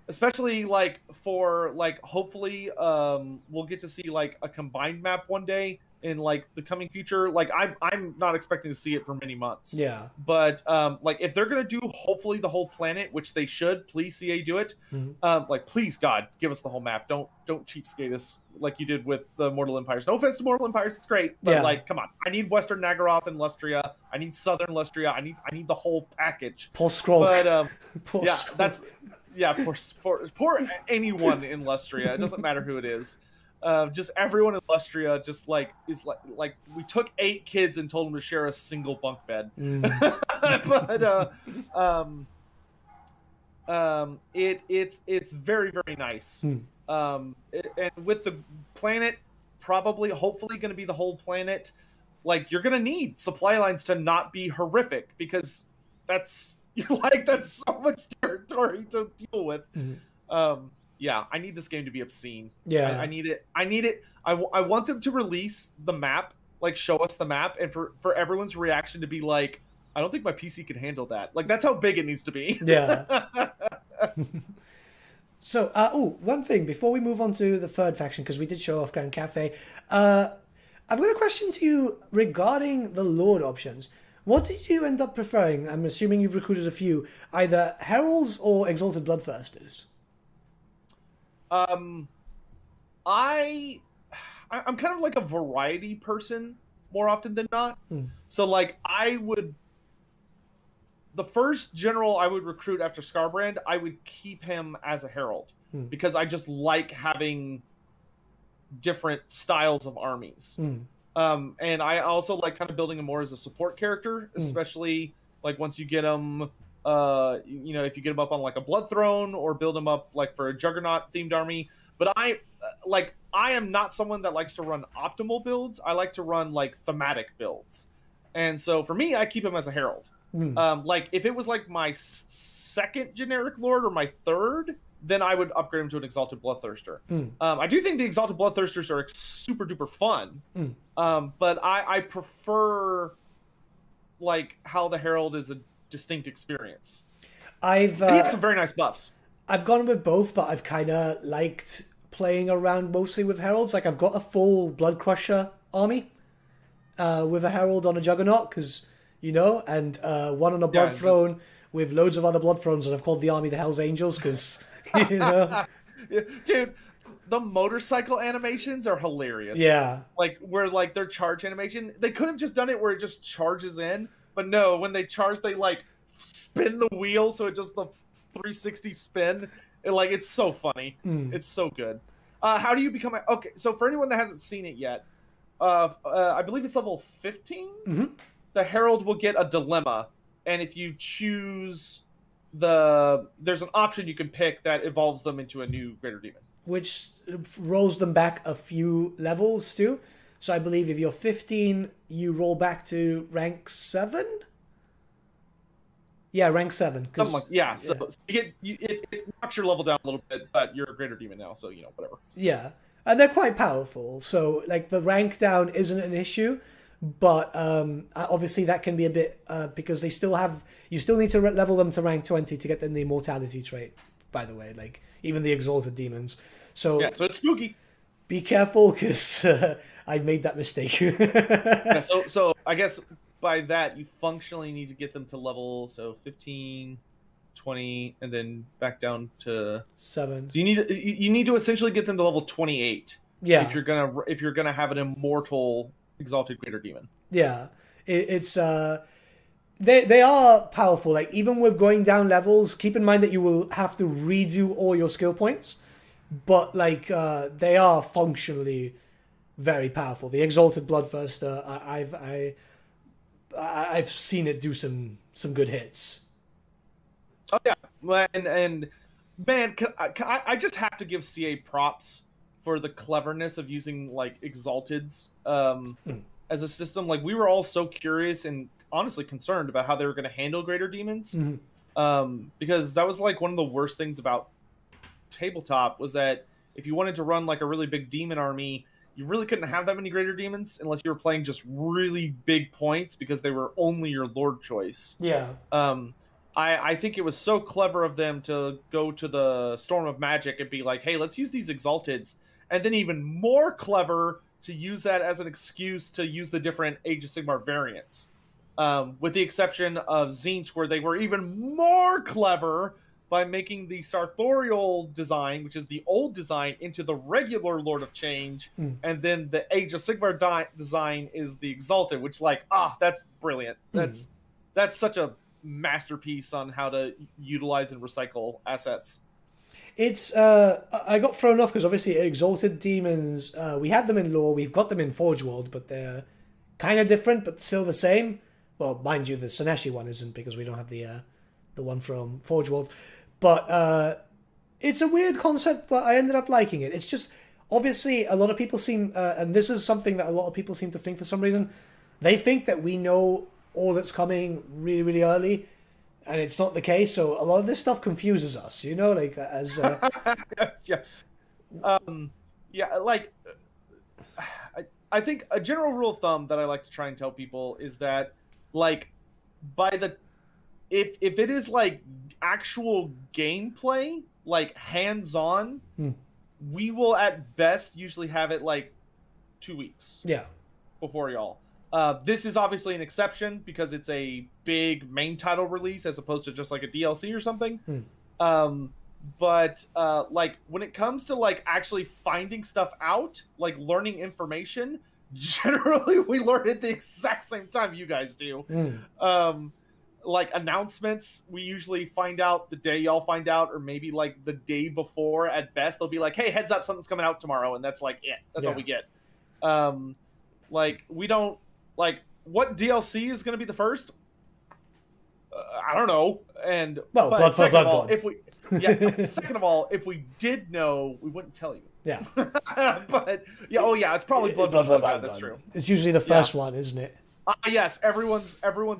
Especially like for like, hopefully we'll get to see like a combined map one day in like the coming future. Like I'm not expecting to see it for many months. Yeah. But like if they're gonna do hopefully the whole planet, which they should, please CA do it. Like please God, give us the whole map. Don't cheapskate us like you did with the Mortal Empires. No offense to Mortal Empires, it's great, but like come on, I need Western Nagaroth and Lustria. I need Southern Lustria. I need the whole package. Paul Scroll. But yeah, Scroll. That's. Yeah, poor anyone in Lustria. It doesn't matter who it is. Just everyone in Lustria just like is like we took 8 kids and told them to share a single bunk bed. But it's very, very nice And with the planet probably, hopefully, going to be the whole planet, like you're going to need supply lines to not be horrific because that's that's so much territory to deal with. Yeah, I need this game to be obscene. Yeah, I need it. I want them to release the map, like show us the map, and for everyone's reaction to be like, I don't think my PC can handle that. Like, that's how big it needs to be. Yeah. So, one thing before we move on to the third faction, because we did show off Grand Cafe, I've got a question to you regarding the Lord options. What did you end up preferring? I'm assuming you've recruited a few, either Heralds or Exalted Bloodthirsters. I'm kind of like a variety person more often than not. So like the first general I would recruit after Scarbrand, I would keep him as a herald because I just like having different styles of armies. And I also like kind of building him more as a support character, especially like once you get him if you get him up on like a Blood Throne or build him up like for a Juggernaut themed army. But I am not someone that likes to run optimal builds. I like to run like thematic builds. And so for me, I keep him as a herald. Like if it was like my second generic lord or my third, then I would upgrade him to an Exalted Bloodthirster. I do think the Exalted Bloodthirsters are super duper fun. But I prefer like how the herald is a distinct experience. He has some very nice buffs. I've gone with both, but I've kind of liked playing around mostly with heralds. Like I've got a full Blood Crusher army with a herald on a Juggernaut, because and one on a Blood Throne with loads of other Blood Thrones, and I've called the army the Hell's Angels because Dude, the motorcycle animations are hilarious. Yeah, like where like their charge animation, they could have just done it where it just charges in. But no, when they charge, they like spin the wheel, so it just the 360 spin. It's so funny. It's so good. How do you become okay? So for anyone that hasn't seen it yet, I believe it's level 15. The Herald will get a dilemma, and if you choose there's an option you can pick that evolves them into a new Greater Demon, which rolls them back a few levels too. So I believe if you're 15, you roll back to rank 7. Yeah, rank 7. So it knocks your level down a little bit, but you're a Greater Demon now, so whatever. Yeah, and they're quite powerful. So like the rank down isn't an issue, but obviously that can be a bit because you still need to level them to rank 20 to get them the immortality trait. By the way, like even the Exalted Demons. So yeah, so it's spooky. Be careful, because I made that mistake. So I guess by that you functionally need to get them to level 15, 20, and then back down to 7. So you need to essentially get them to level 28. Yeah. If you're gonna have an immortal Exalted Greater Demon. Yeah, it's they are powerful. Like even with going down levels, keep in mind that you will have to redo all your skill points. But like they are functionally very powerful. The Exalted Bloodthirster, I've seen it do some good hits. Oh yeah, and man, I just have to give CA props for the cleverness of using like Exalteds as a system. Like we were all so curious and honestly concerned about how they were going to handle Greater Demons, because that was like one of the worst things about Tabletop, was that if you wanted to run like a really big demon army, you really couldn't have that many Greater Demons unless you were playing just really big points, because they were only your Lord choice. Yeah. I think it was so clever of them to go to the Storm of Magic and be like, hey, let's use these Exalteds, and then even more clever to use that as an excuse to use the different Age of Sigmar variants. With the exception of Tzeentch, where they were even more clever by making the Sartorial design, which is the old design, into the regular Lord of Change, and then the Age of Sigmar design is the Exalted, which that's brilliant. That's such a masterpiece on how to utilize and recycle assets. It's I got thrown off because obviously Exalted Demons, we had them in lore, we've got them in Forge World, but they're kind of different but still the same. Well, mind you, the Sineshi one isn't, because we don't have the one from Forge World. But it's a weird concept, but I ended up liking it. It's just, obviously, a lot of people seem, and this is something that a lot of people seem to think for some reason, they think that we know all that's coming really, really early, and it's not the case. So a lot of this stuff confuses us, you know, like as yeah, like I think a general rule of thumb that I like to try and tell people is that, like, if it is like actual gameplay, like hands-on, we will at best usually have it like 2 weeks. Yeah. Before y'all. This is obviously an exception because it's a big main title release as opposed to just like a DLC or something. But like when it comes to like actually finding stuff out, like learning information, generally we learn at the exact same time you guys do. Like announcements, we usually find out the day y'all find out, or maybe like the day before at best. They'll be like, hey, heads up, something's coming out tomorrow, and that's like it. That's all we get. Like we don't like what DLC is going to be the first. I don't know. And well, second of all, second of all, if we did know, we wouldn't tell you. Yeah. But yeah, it's probably Blood. That's true. It's usually the first one, isn't it? Yes, everyone's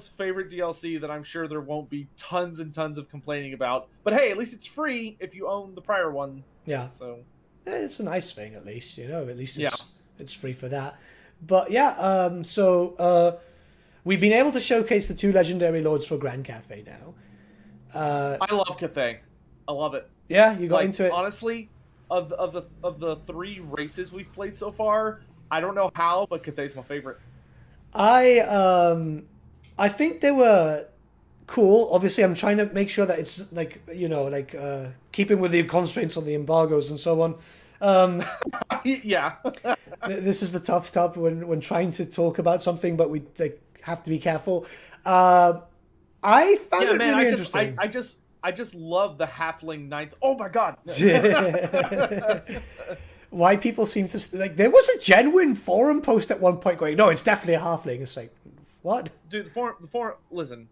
favorite DLC that I'm sure there won't be tons and tons of complaining about. But hey, at least it's free if you own the prior one. Yeah. So it's a nice thing, at least, you know. At least it's free for that. But yeah, so we've been able to showcase the 2 legendary lords for Grand Cathay now. I love Cathay. I love it. Yeah, you got into it. Honestly, of the 3 races we've played so far, I don't know how, but Cathay's my favorite. I think they were cool. Obviously, I'm trying to make sure that it's like, you know, like keeping with the constraints on the embargoes and so on. Yeah. This is the tough stuff when trying to talk about something, but we have to be careful. I found it really interesting. I just love the halfling ninth. Oh my god. Why people seem to like, there was a genuine forum post at one point going, no, it's definitely a halfling. It's like, what? Dude, the forum. Listen.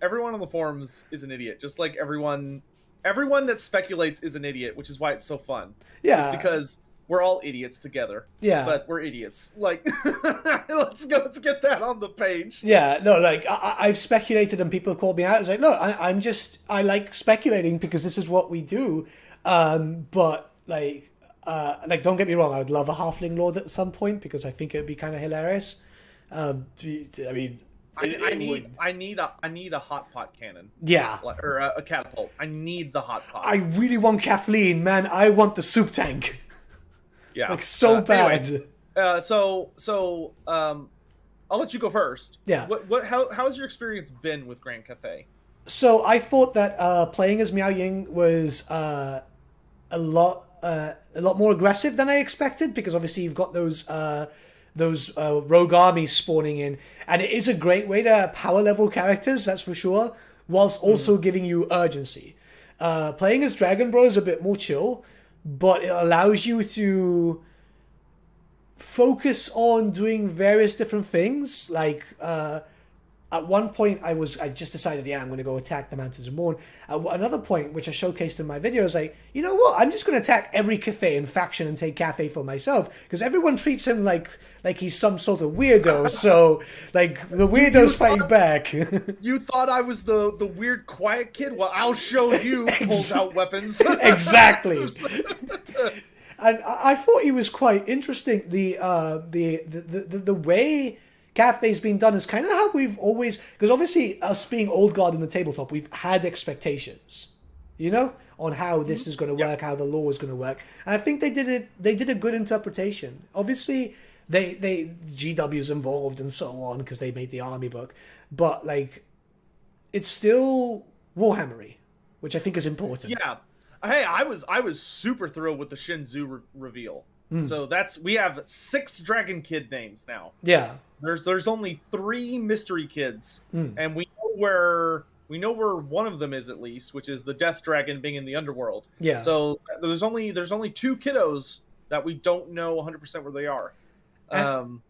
Everyone on the forums is an idiot. Just like everyone that speculates is an idiot, which is why it's so fun. Yeah. It's because we're all idiots together. Yeah. But we're idiots. Like, let's get that on the page. Yeah. No, like I've speculated and people have called me out. It's like, no, I like speculating because this is what we do. But like don't get me wrong, I would love a halfling lord at some point because I think it would be kind of hilarious. I mean, I need a hot pot cannon. Yeah, or a catapult. I need the hot pot. I really want Kathleen, man. I want the soup tank. Yeah, like so bad. Anyway, so I'll let you go first. Yeah. How's your experience been with Grand Cathay? So I thought that playing as Miao Ying was a lot more aggressive than I expected, because obviously you've got those rogue armies spawning in, and it is a great way to power level characters, that's for sure, whilst also giving you urgency. Playing as Dragon Bro is a bit more chill, but it allows you to focus on doing various different things. Like at one point I just decided, I'm going to go attack the Mountains of Morn. At another point, which I showcased in my video, is like, you know what, I'm just going to attack every Cathay in faction and take Cathay for myself, because everyone treats him like he's some sort of weirdo. So like the weirdo's fighting back. You thought I was the weird quiet kid? Well, I'll show you. Pulls out weapons. Exactly. And I thought he was quite interesting. The way Cathay's been done is kind of how we've always, because obviously us being old guard in the tabletop, we've had expectations, you know, on how this is going to work, how the lore is going to work, and I think they did a good interpretation. Obviously, they GW's involved and so on because they made the army book, but like, it's still Warhammery, which I think is important. Yeah. Hey, I was super thrilled with the Shinzu reveal. So we have 6 Dragon Kid names now. Yeah. There's only 3 mystery kids, and we know where one of them is, at least, which is the Death Dragon being in the underworld. Yeah. So there's only 2 kiddos that we don't know 100% where they are.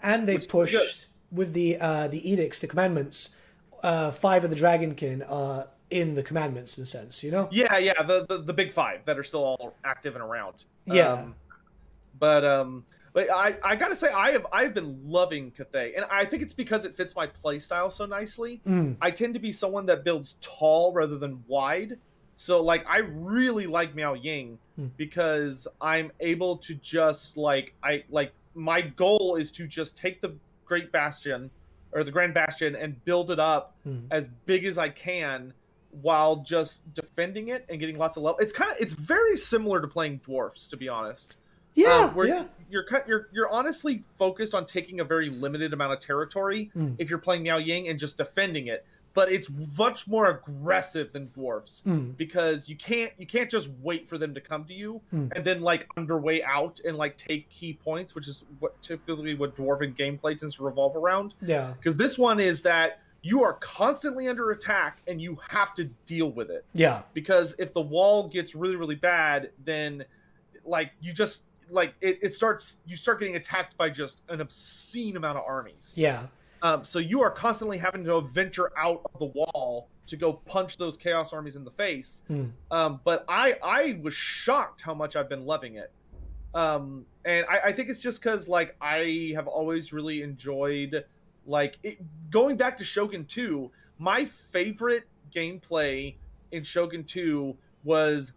And they've pushed with the edicts, the commandments. 5 of the Dragonkin are in the commandments in a sense, you know? Yeah, the big five that are still all active and around. Yeah. But I gotta say I've been loving Cathay, and I think it's because it fits my play style so nicely. I tend to be someone that builds tall rather than wide, so like I really like Miao Ying because I'm able to just my goal is to just take the Great Bastion or the Grand Bastion and build it up as big as I can while just defending it and getting lots of level. It's very similar to playing dwarfs, to be honest. You're honestly focused on taking a very limited amount of territory if you're playing Miao Ying and just defending it. But it's much more aggressive than dwarfs because you can't just wait for them to come to you and then like underway out and like take key points, which is what dwarven gameplay tends to revolve around. Yeah. Because this one is that you are constantly under attack and you have to deal with it. Yeah. Because if the wall gets really, really bad, then like you just like you start getting attacked by just an obscene amount of armies. Yeah. So you are constantly having to venture out of the wall to go punch those chaos armies in the face. But I was shocked how much I've been loving it. And I think it's just because like I have always really enjoyed going back to Shogun 2. My favorite gameplay in Shogun 2 was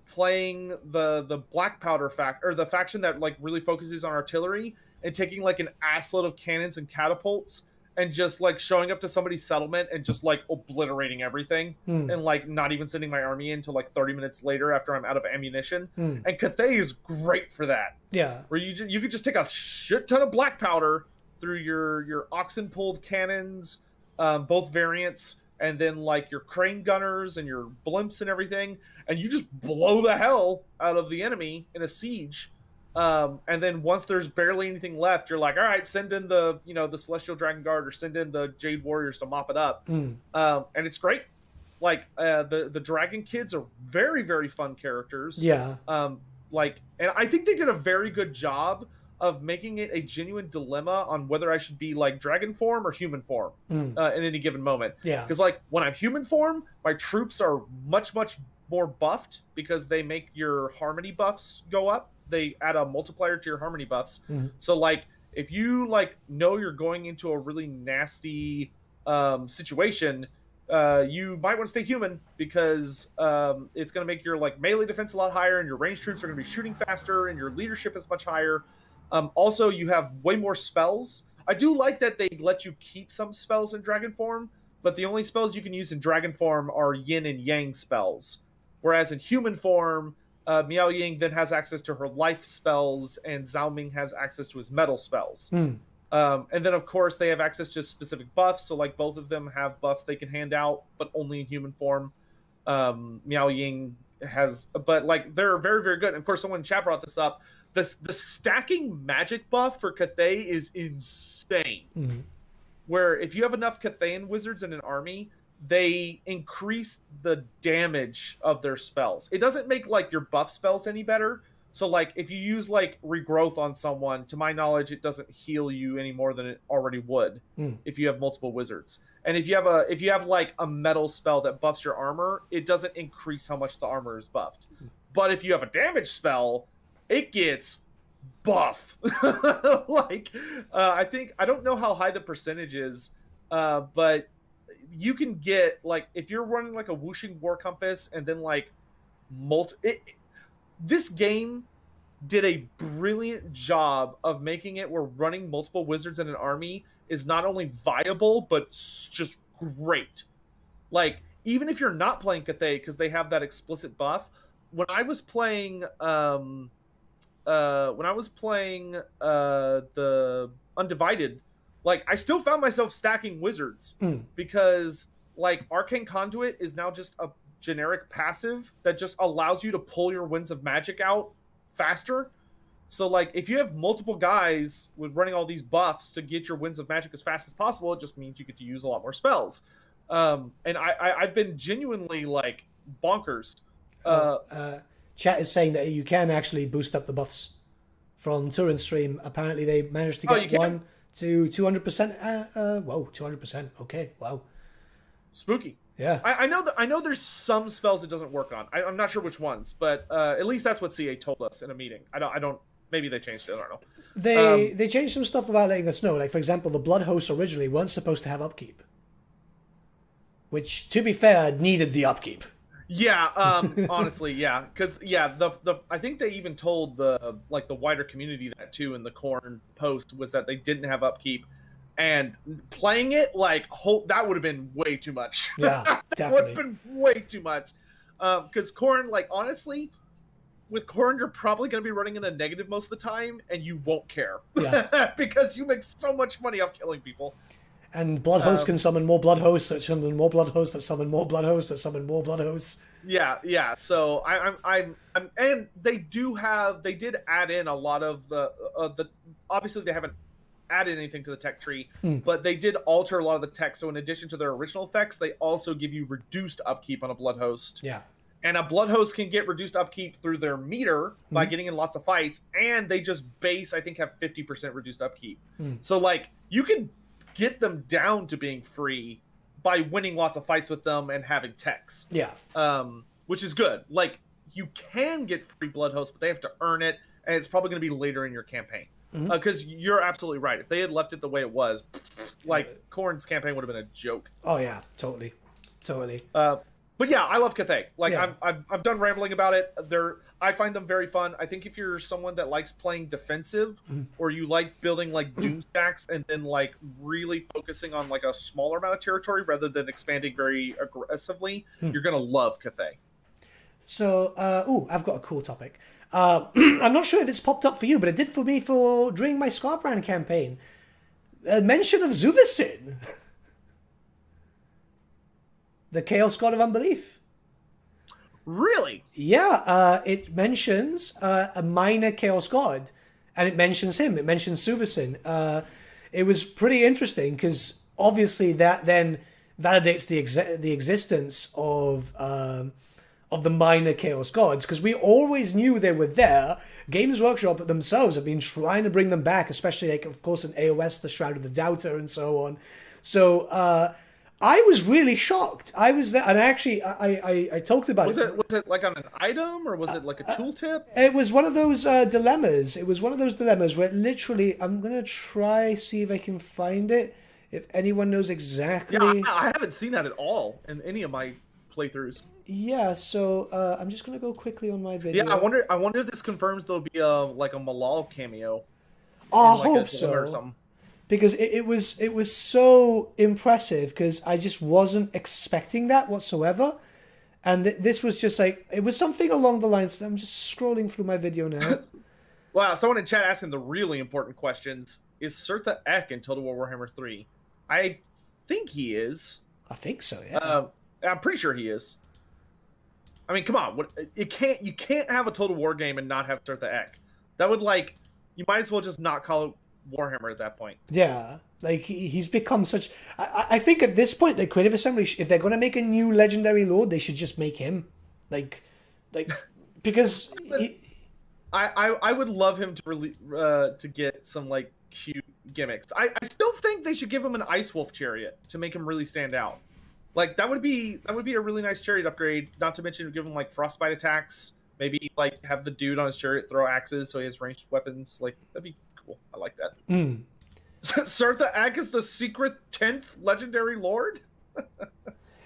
playing the black powder the faction that like really focuses on artillery and taking like an assload of cannons and catapults and just like showing up to somebody's settlement and just like obliterating everything and like not even sending my army in until like 30 minutes later after I'm out of ammunition. And Cathay is great for that. Yeah. Where you could just take a shit ton of black powder through your oxen pulled cannons, both variants, and then like your crane gunners and your blimps and everything, and you just blow the hell out of the enemy in a siege. And then once there's barely anything left, you're like, all right, send in the Celestial Dragon Guard or send in the Jade Warriors to mop it up. And it's great. Like the Dragon Kids are very, very fun characters. Yeah. And I think they did a very good job of making it a genuine dilemma on whether I should be like dragon form or human form in any given moment. Yeah. Because like when I'm human form, my troops are much, much more buffed because they make your harmony buffs go up. They add a multiplier to your harmony buffs. So like if you like know you're going into a really nasty situation, you might want to stay human because it's going to make your like melee defense a lot higher, and your ranged troops are going to be shooting faster, and your leadership is much higher. Also, you have way more spells. I do like that they let you keep some spells in dragon form, but the only spells you can use in dragon form are yin and yang spells. Whereas in human form, Miao Ying then has access to her life spells, and Zhao Ming has access to his metal spells. And then, of course, they have access to specific buffs. So, like, both of them have buffs they can hand out, but only in human form. Miao Ying has... But, like, they're very, very good. And, of course, someone in chat brought this up. The stacking magic buff for Cathay is insane. Where if you have enough Cathayan wizards in an army, they increase the damage of their spells. It doesn't make like your buff spells any better. So like if you use like regrowth on someone, to my knowledge, it doesn't heal you any more than it already would if you have multiple wizards. And if you have like a metal spell that buffs your armor, it doesn't increase how much the armor is buffed. But if you have a damage spell, it gets buff. I don't know how high the percentage is, but you can get like if you're running like a whooshing war compass and then like this game did a brilliant job of making it where running multiple wizards in an army is not only viable but just great. Like even if you're not playing Cathay because they have that explicit buff, when I was playing the Undivided, like I still found myself stacking wizards because like Arcane Conduit is now just a generic passive that just allows you to pull your Winds of Magic out faster. So like if you have multiple guys with running all these buffs to get your Winds of Magic as fast as possible, it just means you get to use a lot more spells. And I've been genuinely like bonkers. Chat is saying that you can actually boost up the buffs from Turin's stream. Apparently they managed to get one to 200%. Whoa, 200%. Okay, wow. Spooky. Yeah. I know there's some spells it doesn't work on. I'm not sure which ones, but at least that's what CA told us in a meeting. I don't. Maybe they changed it. I don't know. They changed some stuff about letting us know. Like, for example, the blood hosts originally weren't supposed to have upkeep. Which, to be fair, needed the upkeep. Yeah, honestly, yeah. Because, yeah, I think they even told the wider community that, too, in the Khorne post, was that they didn't have upkeep. And playing it, that would have been way too much. Yeah, definitely. Would have been way too much. Because Khorne, honestly, with Khorne, you're probably going to be running in a negative most of the time, and you won't care. Yeah. Because you make so much money off killing people. And blood hosts can summon more blood hosts that summon more blood hosts that summon more blood hosts that summon more blood hosts. Yeah. So I'm and they did add in a lot of the obviously they haven't added anything to the tech tree, but they did alter a lot of the tech. So in addition to their original effects, they also give you reduced upkeep on a blood host. Yeah. And a blood host can get reduced upkeep through their meter by getting in lots of fights, and they just I think have 50% reduced upkeep. So you can get them down to being free by winning lots of fights with them and having techs. Yeah. Which is good. You can get free blood hosts, but they have to earn it, and it's probably going to be later in your campaign. Because you're absolutely right. If they had left it the way it was, Khorne's campaign would have been a joke. Oh yeah, totally. But yeah, I love Cathay. Yeah. I'm done rambling about it. I find them very fun. I think if you're someone that likes playing defensive, or you like building doom stacks and then really focusing on a smaller amount of territory rather than expanding very aggressively, you're gonna love Cathay. So, I've got a cool topic. I'm not sure if it's popped up for you, but it did for me during my Scarbrand campaign. A mention of Zubisin. The Chaos God of Unbelief. Really? Yeah, it mentions a minor Chaos God, and it mentions him. It mentions Zubisin. It was pretty interesting, because obviously that then validates the existence of the minor Chaos Gods, because we always knew they were there. Games Workshop themselves have been trying to bring them back, especially, of course, in AOS, the Shroud of the Doubter, and so on. So, I was really shocked. I was there, and actually, I talked about it. Was it on an item, or was it a tooltip? It was one of those dilemmas. It was one of those dilemmas where literally, I'm going to try, see if I can find it. If anyone knows exactly. Yeah, I haven't seen that at all in any of my playthroughs. Yeah, so I'm just going to go quickly on my video. Yeah, I wonder if this confirms there'll be a Malal cameo. I hope so. Or something. Because it was so impressive, because I just wasn't expecting that whatsoever. And this was just it was something along the lines. I'm just scrolling through my video now. Wow, someone in chat asking the really important questions. Is Sirtha Ek in Total War Warhammer 3? I think he is. I think so, yeah. I'm pretty sure he is. I mean, come on. You can't have a Total War game and not have Sirtha Ek. That would, you might as well just not call it Warhammer at that point. Yeah, he's become such. I think at this point, Creative Assembly, if they're going to make a new legendary lord, they should just make him, because I would love him to get some cute gimmicks. I still think they should give him an Ice Wolf chariot to make him really stand out. That would be a really nice chariot upgrade. Not to mention give him frostbite attacks. Maybe have the dude on his chariot throw axes so he has ranged weapons. That'd be cool. I like that. Sirtha Ek is the secret 10th legendary lord?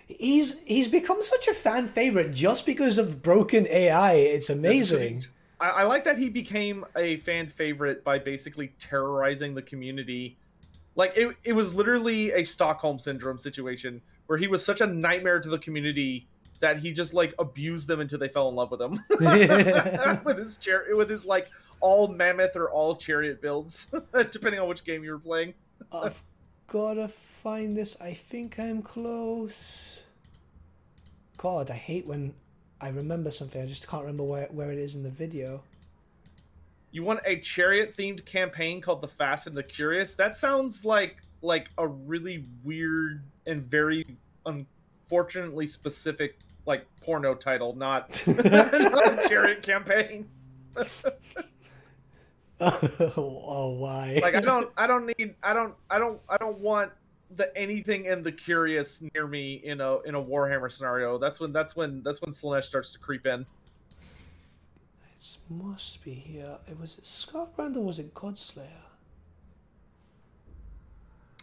He's become such a fan favorite just because of broken AI. It's amazing. I like that he became a fan favorite by basically terrorizing the community. It was literally a Stockholm Syndrome situation where he was such a nightmare to the community that he just abused them until they fell in love with him. with his all mammoth or all chariot builds, depending on which game you were playing. I've gotta find this. I think I'm close. God, I hate when I remember something. I just can't remember where it is in the video. You want a chariot-themed campaign called The Fast and the Curious? That sounds like a really weird and very unfortunately specific porno title, not a chariot campaign. Oh, why? I don't want the anything and the curious near me in a Warhammer scenario, that's when Slaanesh starts to creep in. It must be here. Was it Scotland or was it Godslayer?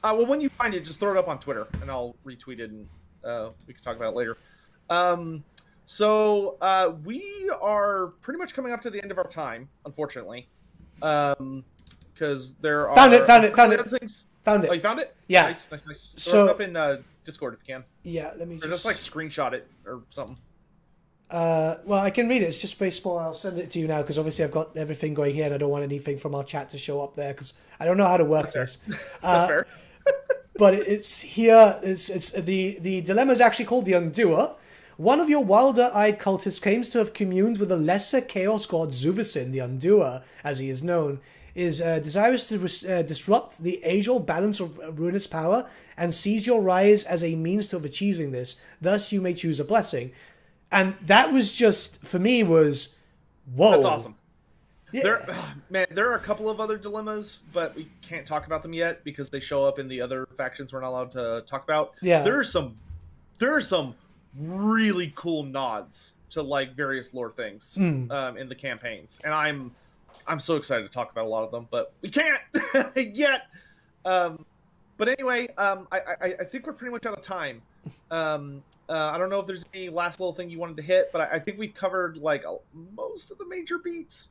Well, when you find it, just throw it up on Twitter, and I'll retweet it, and we can talk about it later. So we are pretty much coming up to the end of our time, unfortunately, because there are found it. Things. Found it. Oh, you found it? Yeah. Nice. Throw So it up in Discord if you can. yeah, let me Or just like screenshot it or something. Well, I can read it. It's just very small. I'll send it to you now because obviously I've got everything going here, and I don't want anything from our chat to show up there because I don't know how to work this. That's fair. But it's here. It's the dilemma is actually called the Undoer. One of your wilder-eyed cultists claims to have communed with a lesser chaos god Zubisin, the Undoer, as he is known, is desirous to disrupt the age-old balance of ruinous power and sees your rise as a means of achieving this. Thus, you may choose a blessing. And that was just, for me, was, whoa. That's awesome. Yeah. There are a couple of other dilemmas, but we can't talk about them yet because they show up in the other factions we're not allowed to talk about. Yeah. There are some really cool nods to like various lore things in the campaigns, and I'm so excited to talk about a lot of them, but we can't yet. But anyway, I think we're pretty much out of time. I don't know if there's any last little thing you wanted to hit, but I think we covered like most of the major beats.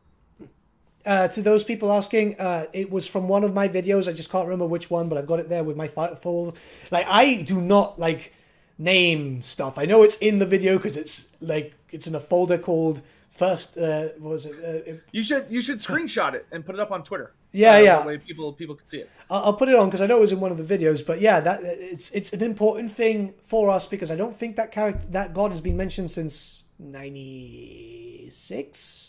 To those people asking, it was from one of my videos. I just can't remember which one, but I've got it there with my full. Like, I do not like name stuff. I know it's in the video because it's in a folder called first. What was it? You should screenshot it and put it up on Twitter. Yeah. That way people can see it. I'll put it on because I know it was in one of the videos. But yeah, that it's an important thing for us because I don't think that god has been mentioned since '96.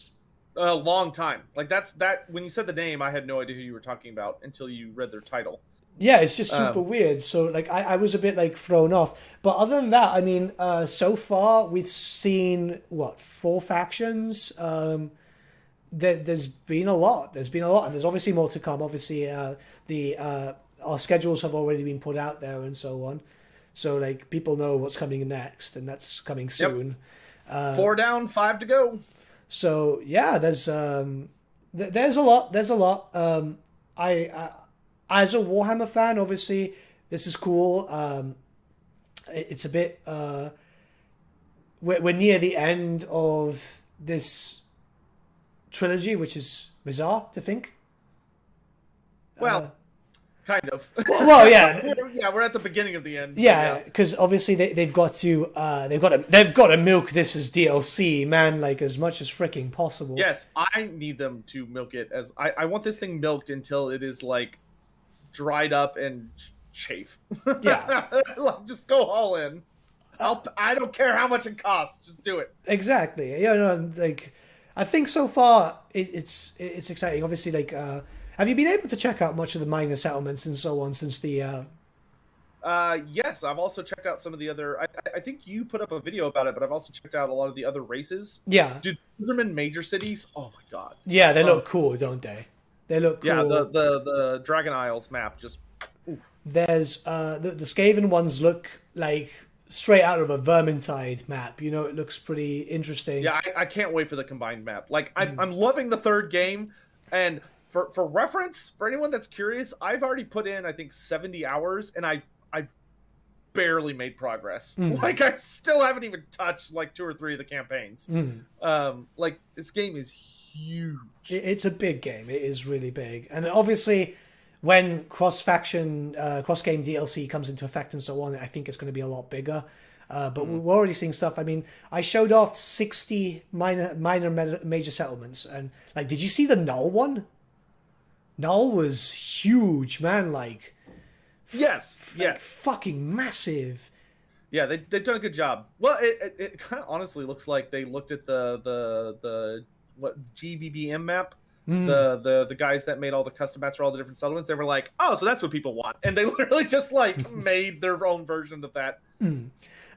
A long time. Like that when you said the name, I had no idea who you were talking about until you read their title. Yeah, it's just super weird. So like I was a bit like thrown off. But other than that, I mean, so far we've seen 4 factions. There's been a lot. And there's obviously more to come. Obviously, our schedules have already been put out there and so on. So like people know what's coming next, and that's coming soon. Yep. 4 down, 5 to go. So yeah, there's a lot. I as a Warhammer fan, obviously this is cool. It's a bit. We're near the end of this trilogy, which is bizarre to think. Well, kind of. Well, yeah. We're at the beginning of the end. Yeah, because obviously they've got to milk this as DLC, man, like as much as freaking possible. Yes, I need them to milk it as I want this thing milked until it is like dried up and chafe. Yeah, just go all in. I don't care how much it costs. Just do it. Exactly. Yeah, no, like I think so far it's exciting. Obviously, like. Have you been able to check out much of the minor settlements and so on since the... Yes, I've also checked out some of the other... I think you put up a video about it, but I've also checked out a lot of the other races. Yeah. Dude, those are in major cities? Oh my god. Yeah, they look cool, don't they? They look cool. Yeah, the Dragon Isles map just... Oof. There's... the Skaven ones look like straight out of a Vermintide map. You know, it looks pretty interesting. Yeah, I can't wait for the combined map. Like, I'm loving the 3rd game, and... For reference, for anyone that's curious, I've already put in, I think, 70 hours, and I've barely made progress. Like, I still haven't even touched, like, 2 or 3 of the campaigns. Like, this game is huge. It's a big game. It is really big. And obviously, when cross-faction, cross-game DLC comes into effect and so on, I think it's going to be a lot bigger. But we're already seeing stuff. I mean, I showed off 60 minor major settlements. And, like, did you see the Null one? Null was huge, man. Like, yes, fucking massive. Yeah, they've done a good job. Well, it kind of honestly looks like they looked at the GBBM map, the guys that made all the custom maps for all the different settlements. They were like, oh, so that's what people want, and they literally just like made their own version of that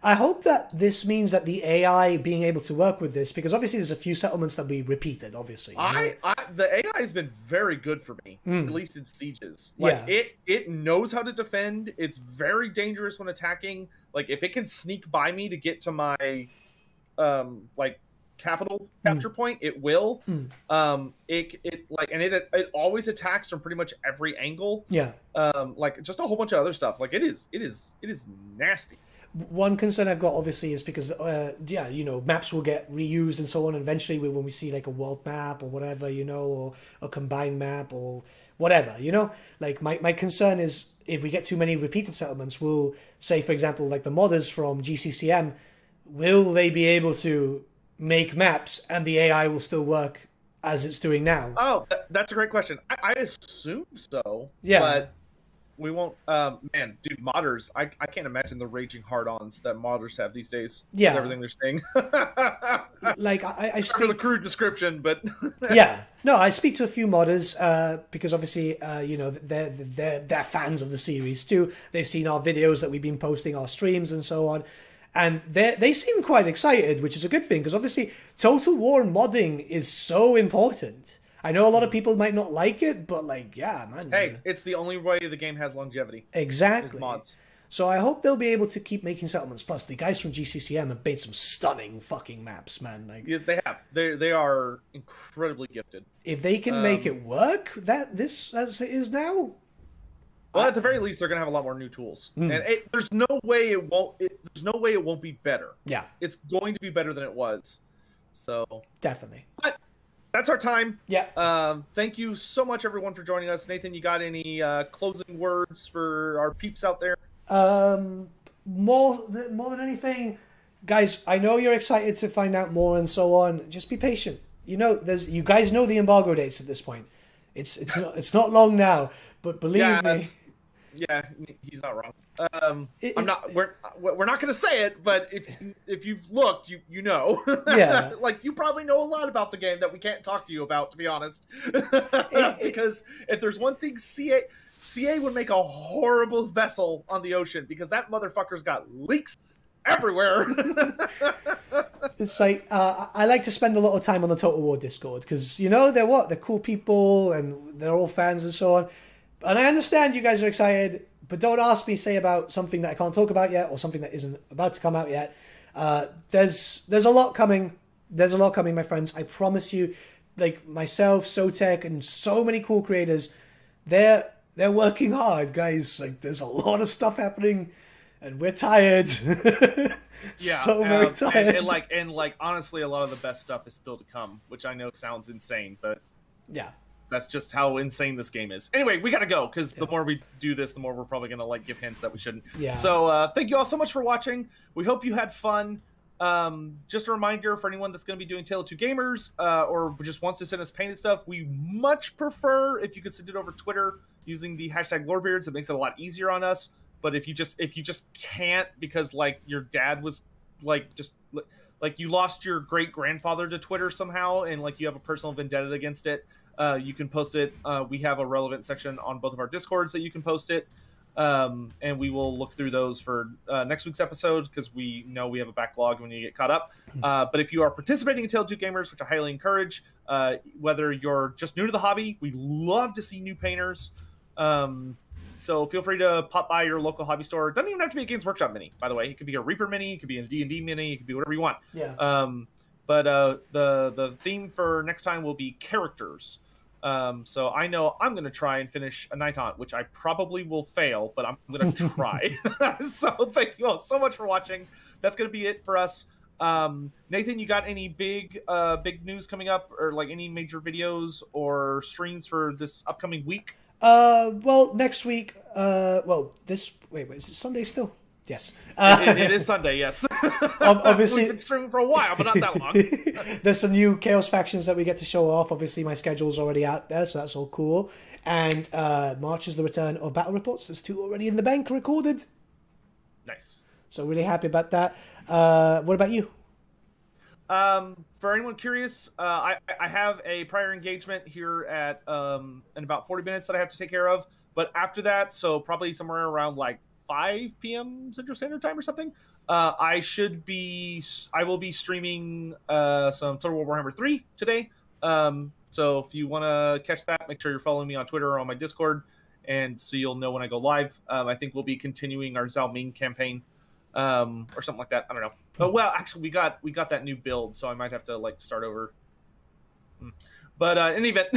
I hope that this means that the AI being able to work with this, because obviously there's a few settlements that we repeated, obviously. The AI has been very good for me, at least in sieges. Like it knows how to defend. It's very dangerous when attacking. Like if it can sneak by me to get to my like capital capture point, it will. It always attacks from pretty much every angle. Yeah. Like just a whole bunch of other stuff. Like it is nasty. One concern I've got obviously is because maps will get reused and so on, and eventually when we see like a world map or whatever, or a combined map or whatever, like my concern is if we get too many repeated settlements, we'll say, for example, like the modders from GCCM, will they be able to make maps and the AI will still work as it's doing now? Oh, that's a great question. I assume so. Yeah. But we won't, man, dude, modders, I can't imagine the raging hard-ons that modders have these days. Yeah. With everything they're saying. Like, I speak... for the crude description, but... Yeah. No, I speak to a few modders, because obviously, they're fans of the series too. They've seen our videos that we've been posting, our streams and so on. And they seem quite excited, which is a good thing, because obviously Total War modding is so important. I know a lot of people might not like it, but like, yeah, man. Hey, it's the only way the game has longevity. Exactly. Is mods. So I hope they'll be able to keep making settlements. Plus, the guys from GCCM have made some stunning fucking maps, man. Like, yeah, they have. They are incredibly gifted. If they can make it work, as it is now. Well, at the very least, they're gonna have a lot more new tools, and there's no way it won't. There's no way it won't be better. Yeah, it's going to be better than it was. So definitely. But that's our time. Yeah. Thank you so much, everyone, for joining us. Nathan, you got any closing words for our peeps out there? More than anything, guys, I know you're excited to find out more and so on. Just be patient. You guys know the embargo dates at this point. It's not long now, but believe me. Yeah, he's not wrong. We're not going to say it, but if you've looked, you know. Yeah. Like you probably know a lot about the game that we can't talk to you about, to be honest. Because if there's one thing CA would make a horrible vessel on the ocean, because that motherfucker's got leaks everywhere. It's like I like to spend a lot of time on the Total War Discord because they're cool people and they're all fans and so on. And I understand you guys are excited, but don't ask me, say, about something that I can't talk about yet or something that isn't about to come out yet. There's a lot coming. There's a lot coming, my friends. I promise you. Like myself, Sotek, and so many cool creators, they're working hard, guys. Like there's a lot of stuff happening, and we're tired. Yeah, so very tired. And honestly, a lot of the best stuff is still to come, which I know sounds insane, but yeah. That's just how insane this game is. Anyway, we gotta go, because the more we do this, the more we're probably gonna give hints that we shouldn't. Yeah. So thank you all so much for watching. We hope you had fun. Just a reminder for anyone that's gonna be doing Tale of Two Gamers, or just wants to send us painted stuff, we much prefer if you could send it over Twitter using the hashtag Lorebeards. It makes it a lot easier on us. But if you just can't, because your dad was you lost your great grandfather to Twitter somehow, and you have a personal vendetta against it. You can post it. We have a relevant section on both of our Discords that you can post it, and we will look through those for next week's episode, because we know we have a backlog when you get caught up. But if you are participating in Tale of Two Gamers, which I highly encourage, whether you're just new to the hobby, we love to see new painters. So feel free to pop by your local hobby store. It doesn't even have to be a Games Workshop mini, by the way. It could be a Reaper mini, it could be a D&D mini, it could be whatever you want. Yeah. But the theme for next time will be characters. So I know I'm going to try and finish a Night Haunt, which I probably will fail, but I'm going to try. So thank you all so much for watching. That's going to be it for us. Nathan, you got any big news coming up, or any major videos or streams for this upcoming week? Well, next week, is it Sunday still? Yes. It is Sunday, yes. Obviously, we've been streaming for a while, but not that long. There's some new Chaos factions that we get to show off. Obviously, my schedule's already out there, so that's all cool. And March is the return of Battle Reports. There's 2 already in the bank recorded. Nice. So really happy about that. What about you? For anyone curious, I have a prior engagement here at in about 40 minutes that I have to take care of. But after that, so probably somewhere around 5 p.m. Central Standard Time or something. I will be streaming some Total War Warhammer 3 today. So if you want to catch that, make sure you're following me on Twitter or on my Discord, and so you'll know when I go live. I think we'll be continuing our Zhao Ming campaign, or something like that. I don't know. Oh well, actually, we got that new build, so I might have to like start over. But in any event,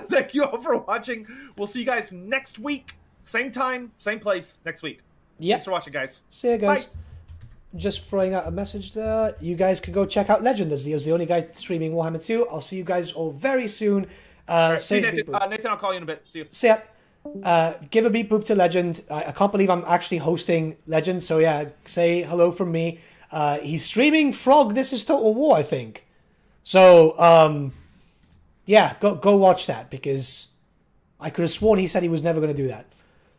thank you all for watching. We'll see you guys next week, same time, same place next week. Yep. Thanks for watching, guys. See you guys. Bye. Just throwing out a message there. You guys can go check out Legend. As the only guy streaming Warhammer 2. I'll see you guys all very soon. Right, see you, Nathan. Nathan, I'll call you in a bit. See you. See ya. Give a beep boop to Legend. I can't believe I'm actually hosting Legend. So yeah, say hello from me. He's streaming Frog. This is Total War, I think. So yeah, go watch that, because I could have sworn he said he was never going to do that.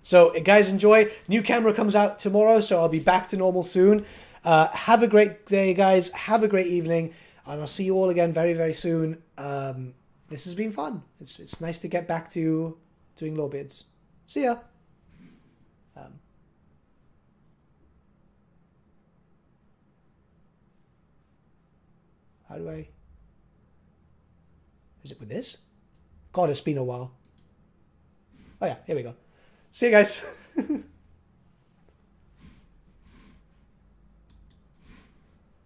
So guys, enjoy. New camera comes out tomorrow, so I'll be back to normal soon. Have a great day, guys. Have a great evening, and I'll see you all again very, very soon. This has been fun. It's nice to get back to doing Lorebeards. See ya. How do I... Is it with this? God, it's been a while. Oh yeah, here we go. See you guys.